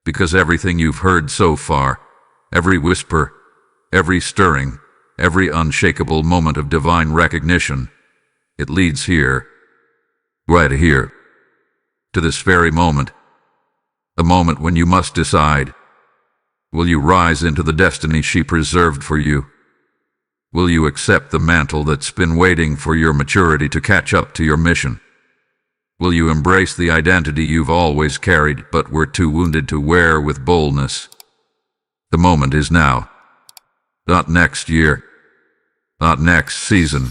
Because everything you've heard so far, every whisper, every stirring, every unshakable moment of divine recognition, it leads here, right here. to this very moment, a moment when you must decide. Will you rise into the destiny she preserved for you? Will you accept the mantle that's been waiting for your maturity to catch up to your mission? Will you embrace the identity you've always carried but were too wounded to wear with boldness? The moment is now. Not next year. Not next season.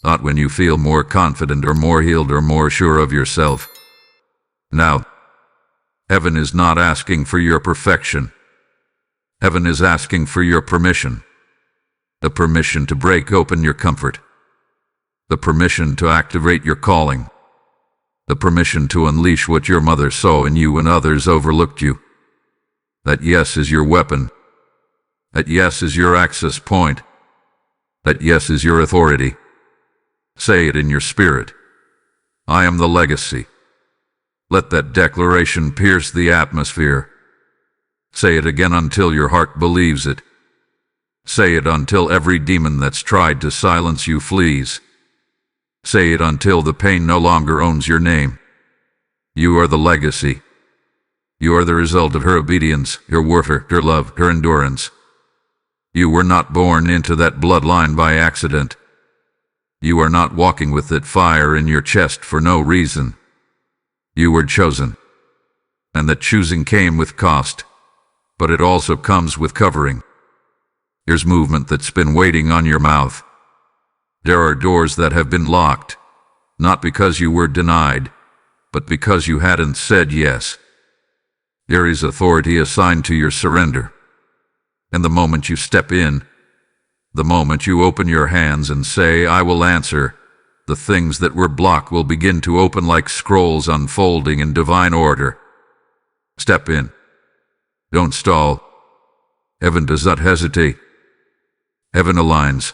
Not when you feel more confident or more healed or more sure of yourself. Now, heaven is not asking for your perfection. Heaven is asking for your permission. The permission to break open your comfort. The permission to activate your calling. The permission to unleash what your mother saw in you when others overlooked you. That yes is your weapon. That yes is your access point. That yes is your authority. Say it in your spirit. I am the legacy. Let that declaration pierce the atmosphere. Say it again until your heart believes it. Say it until every demon that's tried to silence you flees. Say it until the pain no longer owns your name. You are the legacy. You are the result of her obedience, your worth, her love, her endurance. You were not born into that bloodline by accident. You are not walking with that fire in your chest for no reason. You were chosen. And that choosing came with cost. But it also comes with covering. There's movement that's been waiting on your mouth. There are doors that have been locked, not because you were denied, but because you hadn't said yes. There is authority assigned to your surrender. And the moment you step in, the moment you open your hands and say, I will answer, the things that were blocked will begin to open like scrolls unfolding in divine order. Step in. Don't stall. Heaven does not hesitate. Heaven aligns.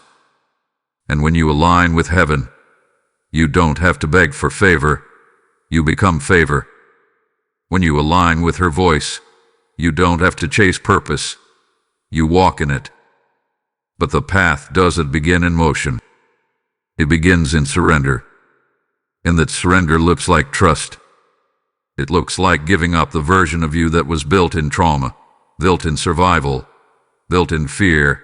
And when you align with heaven, you don't have to beg for favor. You become favor. When you align with her voice, you don't have to chase purpose. You walk in it. But the path doesn't begin in motion. It begins in surrender. And that surrender looks like trust. It looks like giving up the version of you that was built in trauma, built in survival, built in fear,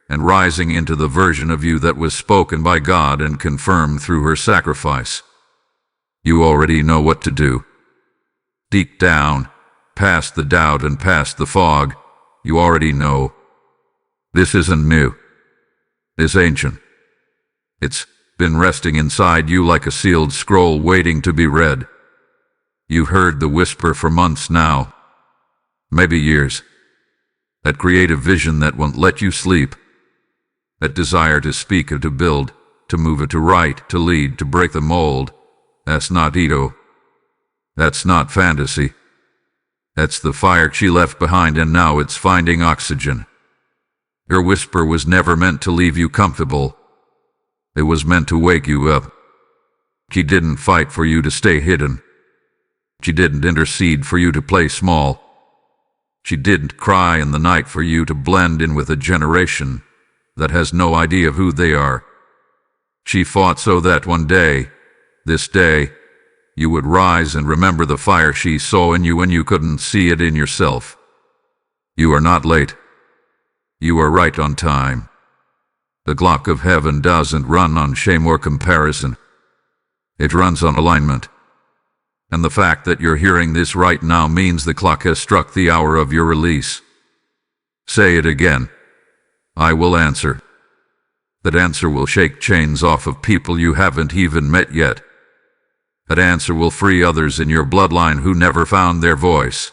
and rising into the version of you that was spoken by God and confirmed through her sacrifice. You already know what to do. Deep down, past the doubt and past the fog, you already know. This isn't new. It's ancient. It's been resting inside you like a sealed scroll waiting to be read. You've heard the whisper for months now, maybe years. That creative vision that won't let you sleep. That desire to speak or to build, to move or to write, to lead, to break the mold. That's not ego. That's not fantasy. That's the fire she left behind and now it's finding oxygen. Her whisper was never meant to leave you comfortable. It was meant to wake you up. She didn't fight for you to stay hidden. She didn't intercede for you to play small. She didn't cry in the night for you to blend in with a generation that has no idea of who they are. She fought so that one day, this day, you would rise and remember the fire she saw in you when you couldn't see it in yourself. You are not late. You are right on time. The clock of heaven doesn't run on shame or comparison. It runs on alignment. And the fact that you're hearing this right now means the clock has struck the hour of your release. Say it again. I will answer. That answer will shake chains off of people you haven't even met yet. That answer will free others in your bloodline who never found their voice.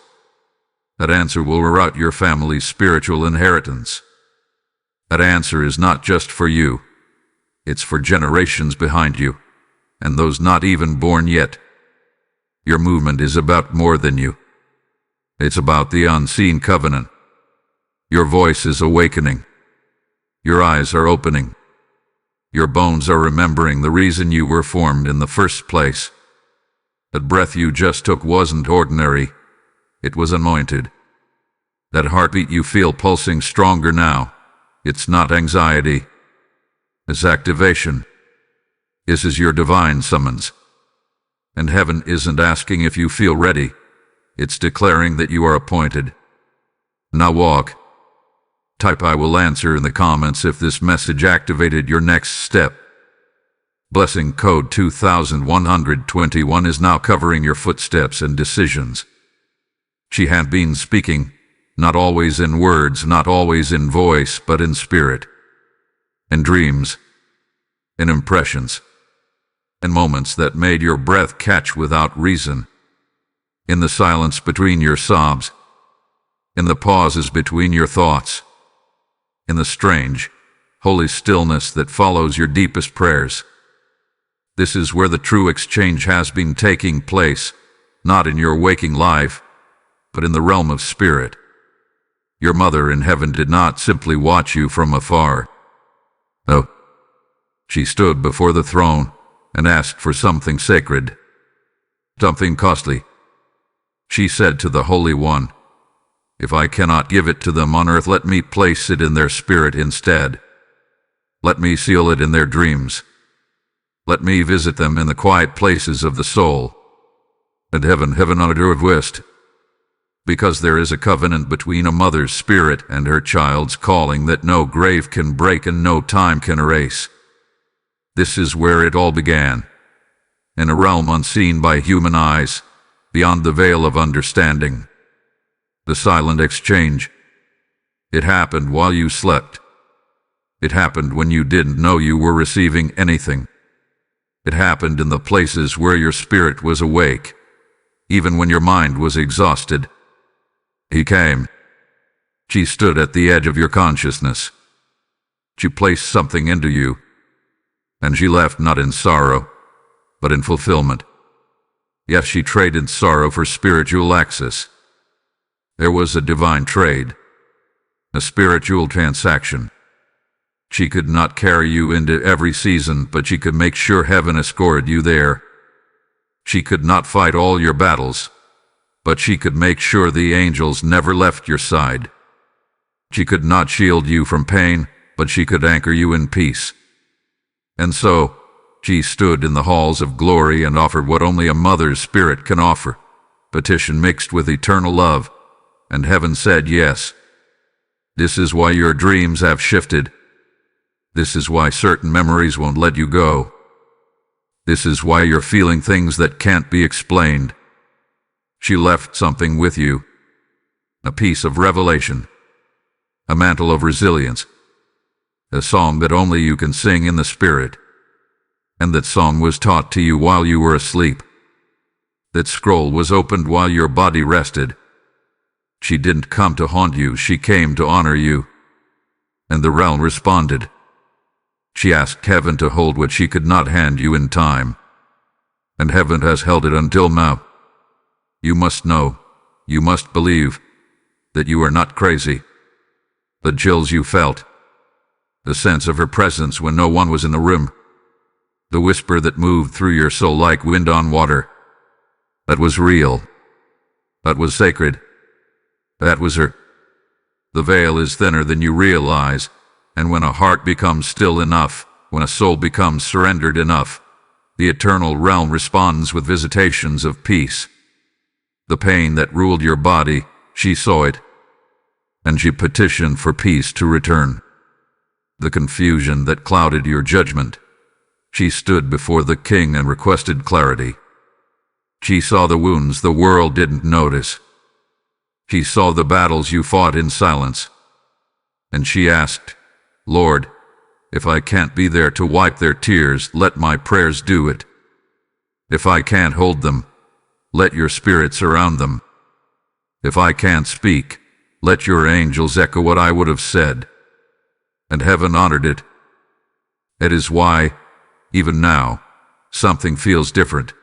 That answer will reroute your family's spiritual inheritance. That answer is not just for you. It's for generations behind you, and those not even born yet. Your movement is about more than you. It's about the unseen covenant. Your voice is awakening. Your eyes are opening. Your bones are remembering the reason you were formed in the first place. That breath you just took wasn't ordinary. It was anointed. That heartbeat you feel pulsing stronger now. It's not anxiety. It's activation. This is your divine summons. And heaven isn't asking if you feel ready. It's declaring that you are appointed. Now walk. Type "I will answer" in the comments if this message activated your next step. Blessing code 2121 is now covering your footsteps and decisions. She had been speaking, not always in words, not always in voice, but in spirit, in dreams, in impressions, in moments that made your breath catch without reason, in the silence between your sobs, in the pauses between your thoughts, in the strange, holy stillness that follows your deepest prayers. This is where the true exchange has been taking place, not in your waking life, but in the realm of spirit. Your mother in heaven did not simply watch you from afar. No, she stood before the throne and asked for something sacred, something costly. She said to the Holy One, "If I cannot give it to them on earth, let me place it in their spirit instead. Let me seal it in their dreams. Let me visit them in the quiet places of the soul. And heaven on earth west." Because there is a covenant between a mother's spirit and her child's calling that no grave can break and no time can erase. This is where it all began, in a realm unseen by human eyes, beyond the veil of understanding. The silent exchange. It happened while you slept. It happened when you didn't know you were receiving anything. It happened in the places where your spirit was awake, even when your mind was exhausted. He came. She stood at the edge of your consciousness. She placed something into you, and she left not in sorrow, but in fulfillment. Yes, she traded sorrow for spiritual access. There was a divine trade, a spiritual transaction. She could not carry you into every season, but she could make sure heaven escorted you there. She could not fight all your battles, but she could make sure the angels never left your side. She could not shield you from pain, but she could anchor you in peace. And so, she stood in the halls of glory and offered what only a mother's spirit can offer, petition mixed with eternal love, and heaven said yes. This is why your dreams have shifted. This is why certain memories won't let you go. This is why you're feeling things that can't be explained. She left something with you, a piece of revelation, a mantle of resilience, a song that only you can sing in the spirit. And that song was taught to you while you were asleep. That scroll was opened while your body rested. She didn't come to haunt you, she came to honor you. And the realm responded. She asked heaven to hold what she could not hand you in time. And heaven has held it until now. You must know, you must believe, that you are not crazy. The chills you felt, the sense of her presence when no one was in the room, the whisper that moved through your soul like wind on water, that was real, that was sacred, that was her. The veil is thinner than you realize, and when a heart becomes still enough, when a soul becomes surrendered enough, the eternal realm responds with visitations of peace. The pain that ruled your body, she saw it, and she petitioned for peace to return. The confusion that clouded your judgment, she stood before the king and requested clarity. She saw the wounds the world didn't notice. She saw the battles you fought in silence. And she asked, "Lord, if I can't be there to wipe their tears, let my prayers do it. If I can't hold them, let your spirit surround them. If I can't speak, let your angels echo what I would have said." And heaven honored it. It is why, even now, something feels different.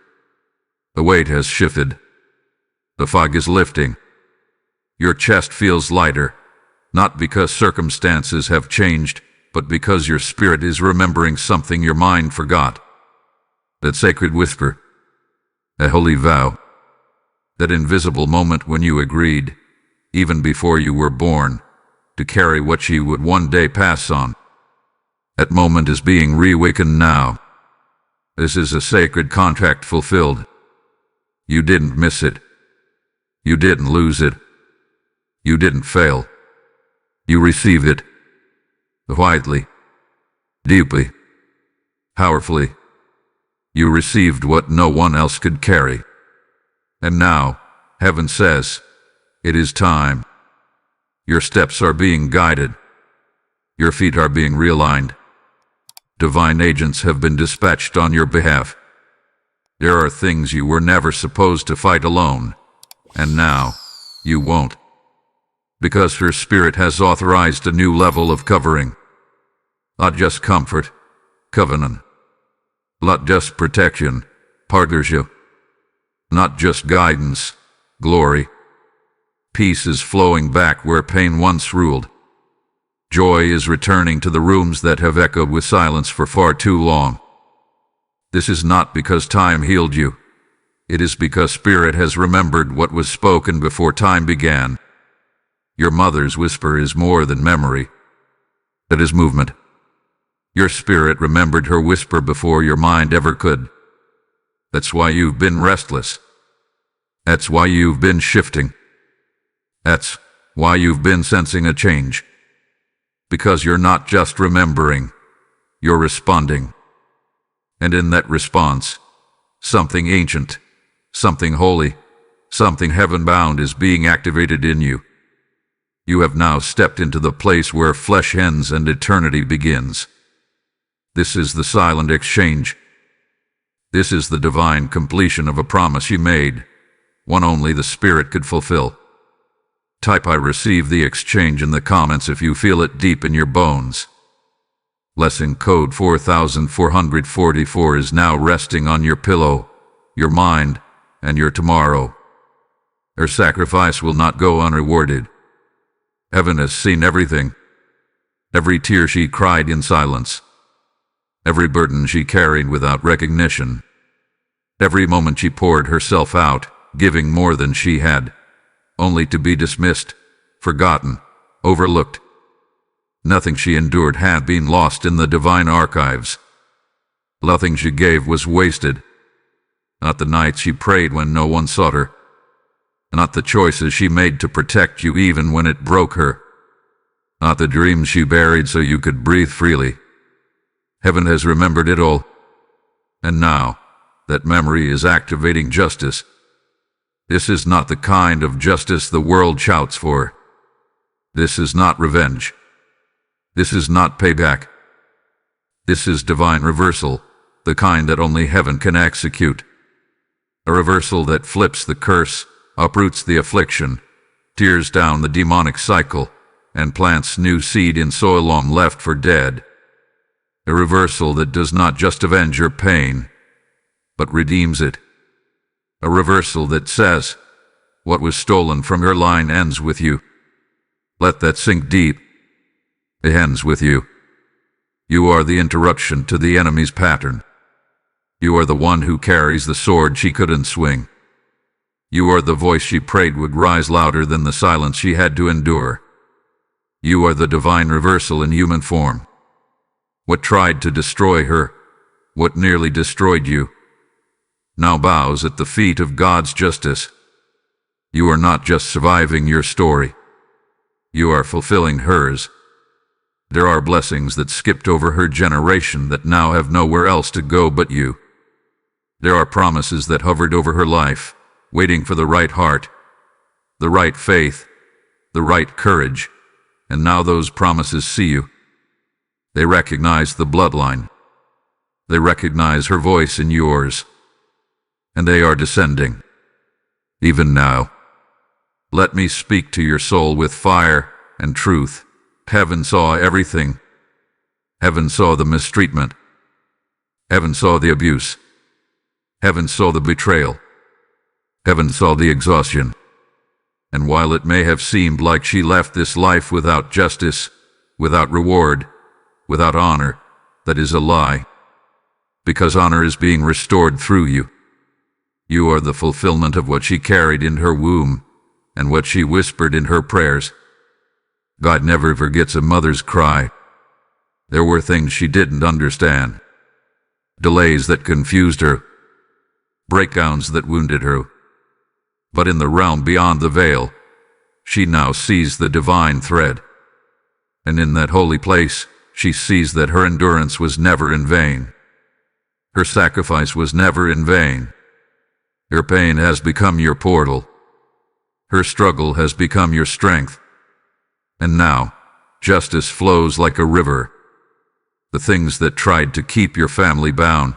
The weight has shifted. The fog is lifting. Your chest feels lighter, not because circumstances have changed, but because your spirit is remembering something your mind forgot. That sacred whisper, a holy vow, that invisible moment when you agreed, even before you were born, to carry what she would one day pass on. That moment is being reawakened now. This is a sacred contract fulfilled, You didn't miss it. You didn't lose it. You didn't fail. You received it. Widely. Deeply. Powerfully. You received what no one else could carry. And now, heaven says, it is time. Your steps are being guided. Your feet are being realigned. Divine agents have been dispatched on your behalf. There are things you were never supposed to fight alone, and now you won't. Because her spirit has authorized a new level of covering. Not just comfort, covenant. Not just protection, partnership. Not just guidance, glory. Peace is flowing back where pain once ruled. Joy is returning to the rooms that have echoed with silence for far too long. This is not because time healed you. It is because Spirit has remembered what was spoken before time began. Your mother's whisper is more than memory. It is movement. Your spirit remembered her whisper before your mind ever could. That's why you've been restless. That's why you've been shifting. That's why you've been sensing a change. Because you're not just remembering, you're responding. And in that response, something ancient, something holy, something heaven-bound is being activated in you. You have now stepped into the place where flesh ends and eternity begins. This is the silent exchange. This is the divine completion of a promise you made, one only the Spirit could fulfill. Type I receive the exchange in the comments if you feel it deep in your bones. Blessing code 4444 is now resting on your pillow, your mind, and your tomorrow. Her sacrifice will not go unrewarded. Heaven has seen everything. Every tear she cried in silence. Every burden she carried without recognition. Every moment she poured herself out, giving more than she had, only to be dismissed, forgotten, overlooked. Nothing she endured had been lost in the divine archives. Nothing she gave was wasted. Not the nights she prayed when no one sought her. Not the choices she made to protect you even when it broke her. Not the dreams she buried so you could breathe freely. Heaven has remembered it all. And now, that memory is activating justice. This is not the kind of justice the world shouts for. This is not revenge. This is not payback. This is divine reversal, the kind that only heaven can execute. A reversal that flips the curse, uproots the affliction, tears down the demonic cycle, and plants new seed in soil long left for dead. A reversal that does not just avenge your pain, but redeems it. A reversal that says, what was stolen from your line ends with you. Let that sink deep. It ends with you. You are the interruption to the enemy's pattern. You are the one who carries the sword she couldn't swing. You are the voice she prayed would rise louder than the silence she had to endure. You are the divine reversal in human form. What tried to destroy her, what nearly destroyed you, now bows at the feet of God's justice. You are not just surviving your story. You are fulfilling hers. There are blessings that skipped over her generation that now have nowhere else to go but you. There are promises that hovered over her life, waiting for the right heart, the right faith, the right courage, and now those promises see you. They recognize the bloodline. They recognize her voice in yours. And they are descending. Even now. Let me speak to your soul with fire and truth. Heaven saw everything. Heaven saw the mistreatment. Heaven saw the abuse. Heaven saw the betrayal. Heaven saw the exhaustion. And while it may have seemed like she left this life without justice, without reward, without honor, that is a lie. Because honor is being restored through you. You are the fulfillment of what she carried in her womb and what she whispered in her prayers. God never forgets a mother's cry. There were things she didn't understand. Delays that confused her. Breakdowns that wounded her. But in the realm beyond the veil, she now sees the divine thread. And in that holy place, she sees that her endurance was never in vain. Her sacrifice was never in vain. Her pain has become your portal. Her struggle has become your strength. And now, justice flows like a river. The things that tried to keep your family bound,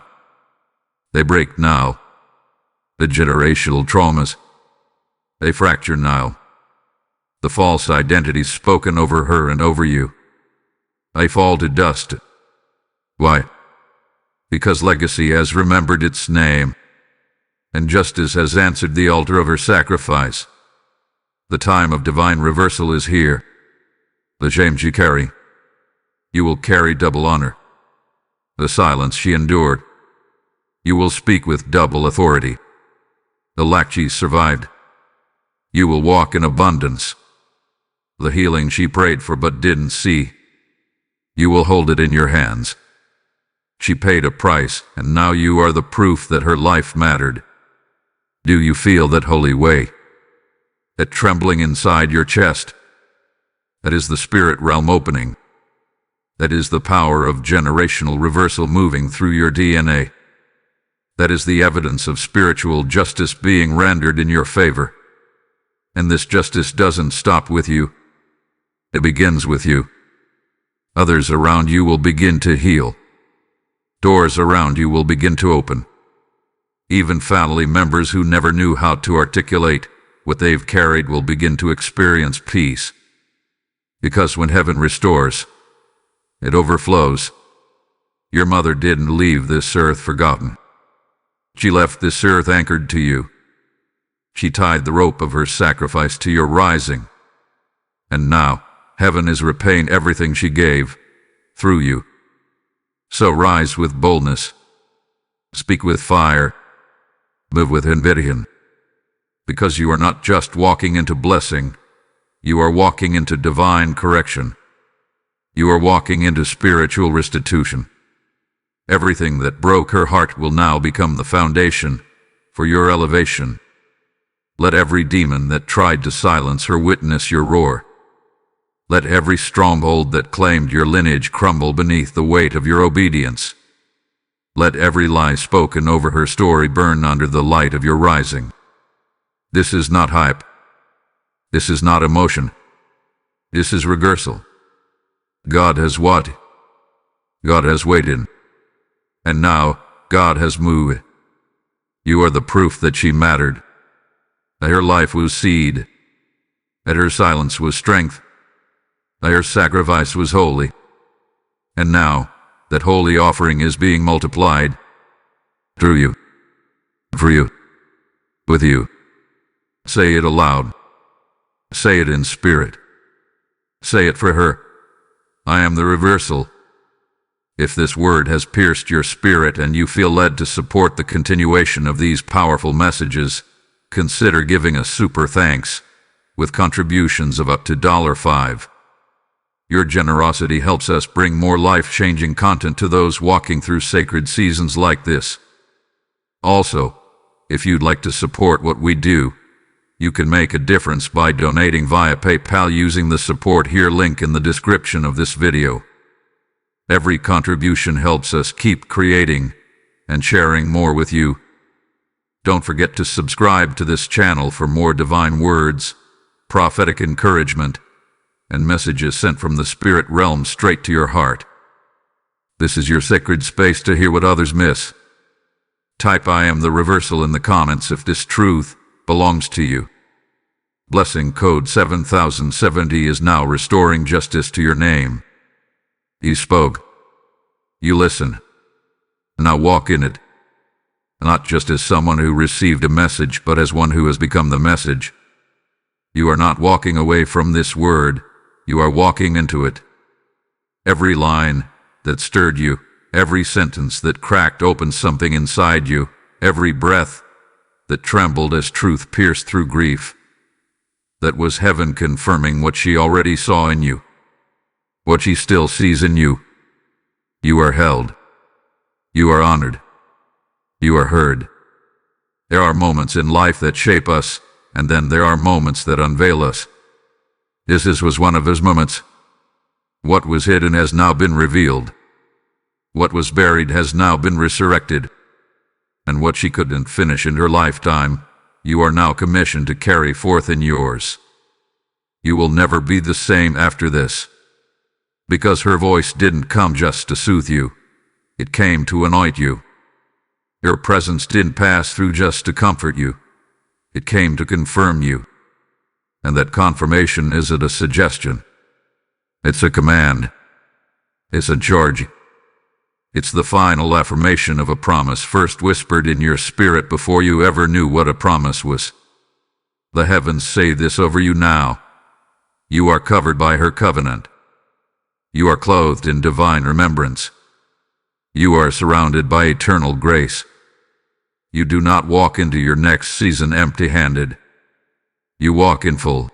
they break now. The generational traumas, they fracture now. The false identities spoken over her and over you, they fall to dust. Why? Because legacy has remembered its name, and justice has answered the altar of her sacrifice. The time of divine reversal is here. The shames you carry, you will carry double honor. The silence she endured, you will speak with double authority. The lack she survived, you will walk in abundance. The healing she prayed for but didn't see, you will hold it in your hands. She paid a price, and now you are the proof that her life mattered. Do you feel that holy weight, that trembling inside your chest? That is the spirit realm opening. That is the power of generational reversal moving through your DNA. That is the evidence of spiritual justice being rendered in your favor. And this justice doesn't stop with you. It begins with you. Others around you will begin to heal. Doors around you will begin to open. Even family members who never knew how to articulate what they've carried will begin to experience peace. Because when heaven restores, it overflows. Your mother didn't leave this earth forgotten. She left this earth anchored to you. She tied the rope of her sacrifice to your rising. And now, heaven is repaying everything she gave, through you. So rise with boldness. Speak with fire. Move with conviction. Because you are not just walking into blessing, you are walking into divine correction. You are walking into spiritual restitution. Everything that broke her heart will now become the foundation for your elevation. Let every demon that tried to silence her witness your roar. Let every stronghold that claimed your lineage crumble beneath the weight of your obedience. Let every lie spoken over her story burn under the light of your rising. This is not hype. This is not emotion. This is reversal. God has what? God has waited. And now, God has moved. You are the proof that she mattered. That her life was seed. That her silence was strength. That her sacrifice was holy. And now, that holy offering is being multiplied. Through you. For you. With you. Say it aloud. Say it in spirit. Say it for her. I am the reversal. If this word has pierced your spirit and you feel led to support the continuation of these powerful messages, consider giving a super thanks with contributions of up to $5. Your generosity helps us bring more life-changing content to those walking through sacred seasons like this. Also, if you'd like to support what we do, you can make a difference by donating via PayPal using the support here link in the description of this video. Every contribution helps us keep creating and sharing more with you. Don't forget to subscribe to this channel for more divine words, prophetic encouragement, and messages sent from the spirit realm straight to your heart. This is your sacred space to hear what others miss. Type I am the reversal in the comments if this truth belongs to you. Blessing code 7070 is now restoring justice to your name. You spoke. You listen. Now walk in it. Not just as someone who received a message, but as one who has become the message. You are not walking away from this word. You are walking into it. Every line that stirred you, every sentence that cracked open something inside you, every breath that trembled as truth pierced through grief. That was heaven confirming what she already saw in you. What she still sees in you. You are held. You are honored. You are heard. There are moments in life that shape us, and then there are moments that unveil us. This was one of those moments. What was hidden has now been revealed. What was buried has now been resurrected. And what she couldn't finish in her lifetime, you are now commissioned to carry forth in yours. You will never be the same after this. Because her voice didn't come just to soothe you. It came to anoint you. Her presence didn't pass through just to comfort you. It came to confirm you. And that confirmation isn't a suggestion. It's a command. It's a charge. It's the final affirmation of a promise first whispered in your spirit before you ever knew what a promise was. The heavens say this over you now. You are covered by her covenant. You are clothed in divine remembrance. You are surrounded by eternal grace. You do not walk into your next season empty-handed. You walk in full.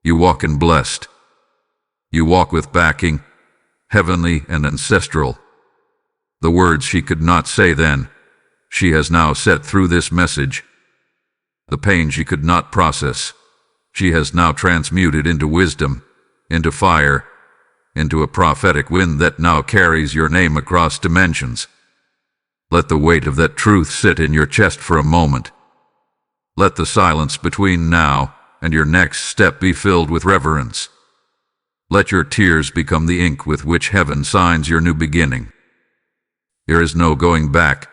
You walk in blessed. You walk with backing, heavenly and ancestral. The words she could not say then, she has now said through this message. The pain she could not process, she has now transmuted into wisdom, into fire, into a prophetic wind that now carries your name across dimensions. Let the weight of that truth sit in your chest for a moment. Let the silence between now and your next step be filled with reverence. Let your tears become the ink with which heaven signs your new beginning. There is no going back,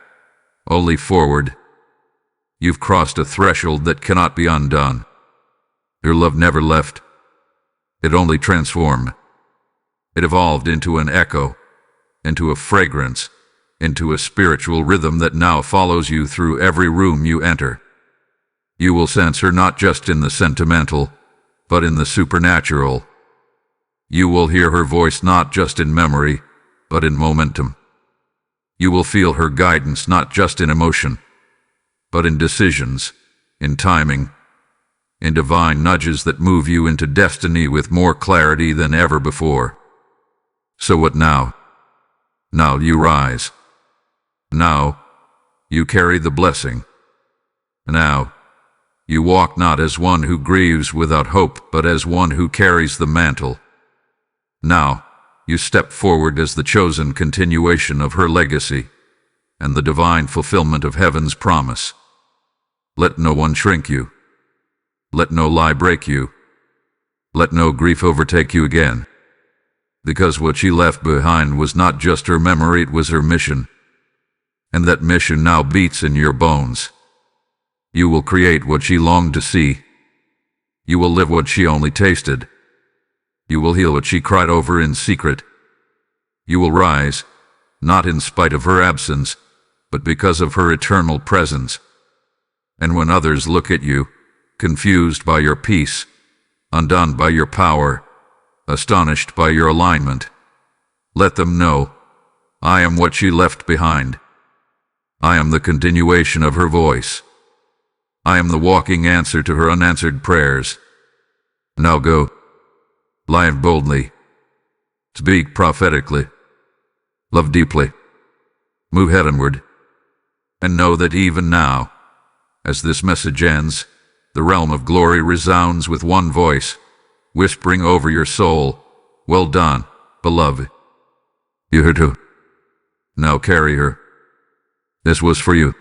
only forward. You've crossed a threshold that cannot be undone. Your love never left. It only transformed. It evolved into an echo, into a fragrance, into a spiritual rhythm that now follows you through every room you enter. You will sense her not just in the sentimental, but in the supernatural. You will hear her voice not just in memory, but in momentum. You will feel her guidance not just in emotion, but in decisions, in timing, in divine nudges that move you into destiny with more clarity than ever before. So what now? Now you rise. Now you carry the blessing. Now you walk not as one who grieves without hope, but as one who carries the mantle. Now you step forward as the chosen continuation of her legacy and the divine fulfillment of heaven's promise. Let no one shrink you. Let no lie break you. Let no grief overtake you again. Because what she left behind was not just her memory, it was her mission. And that mission now beats in your bones. You will create what she longed to see. You will live what she only tasted. You will heal what she cried over in secret. You will rise, not in spite of her absence, but because of her eternal presence. And when others look at you, confused by your peace, undone by your power, astonished by your alignment, let them know, I am what she left behind. I am the continuation of her voice. I am the walking answer to her unanswered prayers. Now go. Live boldly. Speak prophetically. Love deeply. Move heavenward. And know that even now, as this message ends, the realm of glory resounds with one voice, whispering over your soul, well done, beloved. You heard her. Now carry her. This was for you,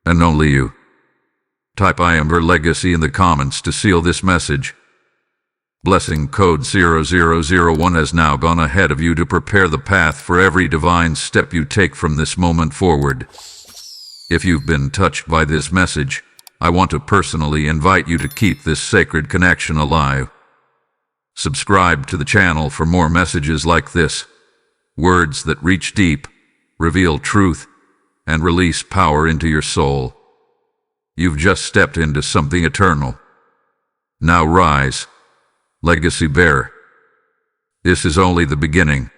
and only you. Type I am her legacy in the comments to seal this message. Blessing code 0001 has now gone ahead of you to prepare the path for every divine step you take from this moment forward. If you've been touched by this message, I want to personally invite you to keep this sacred connection alive. Subscribe to the channel for more messages like this, words that reach deep, reveal truth, and release power into your soul. You've just stepped into something eternal. Now rise, legacy bearer. This is only the beginning.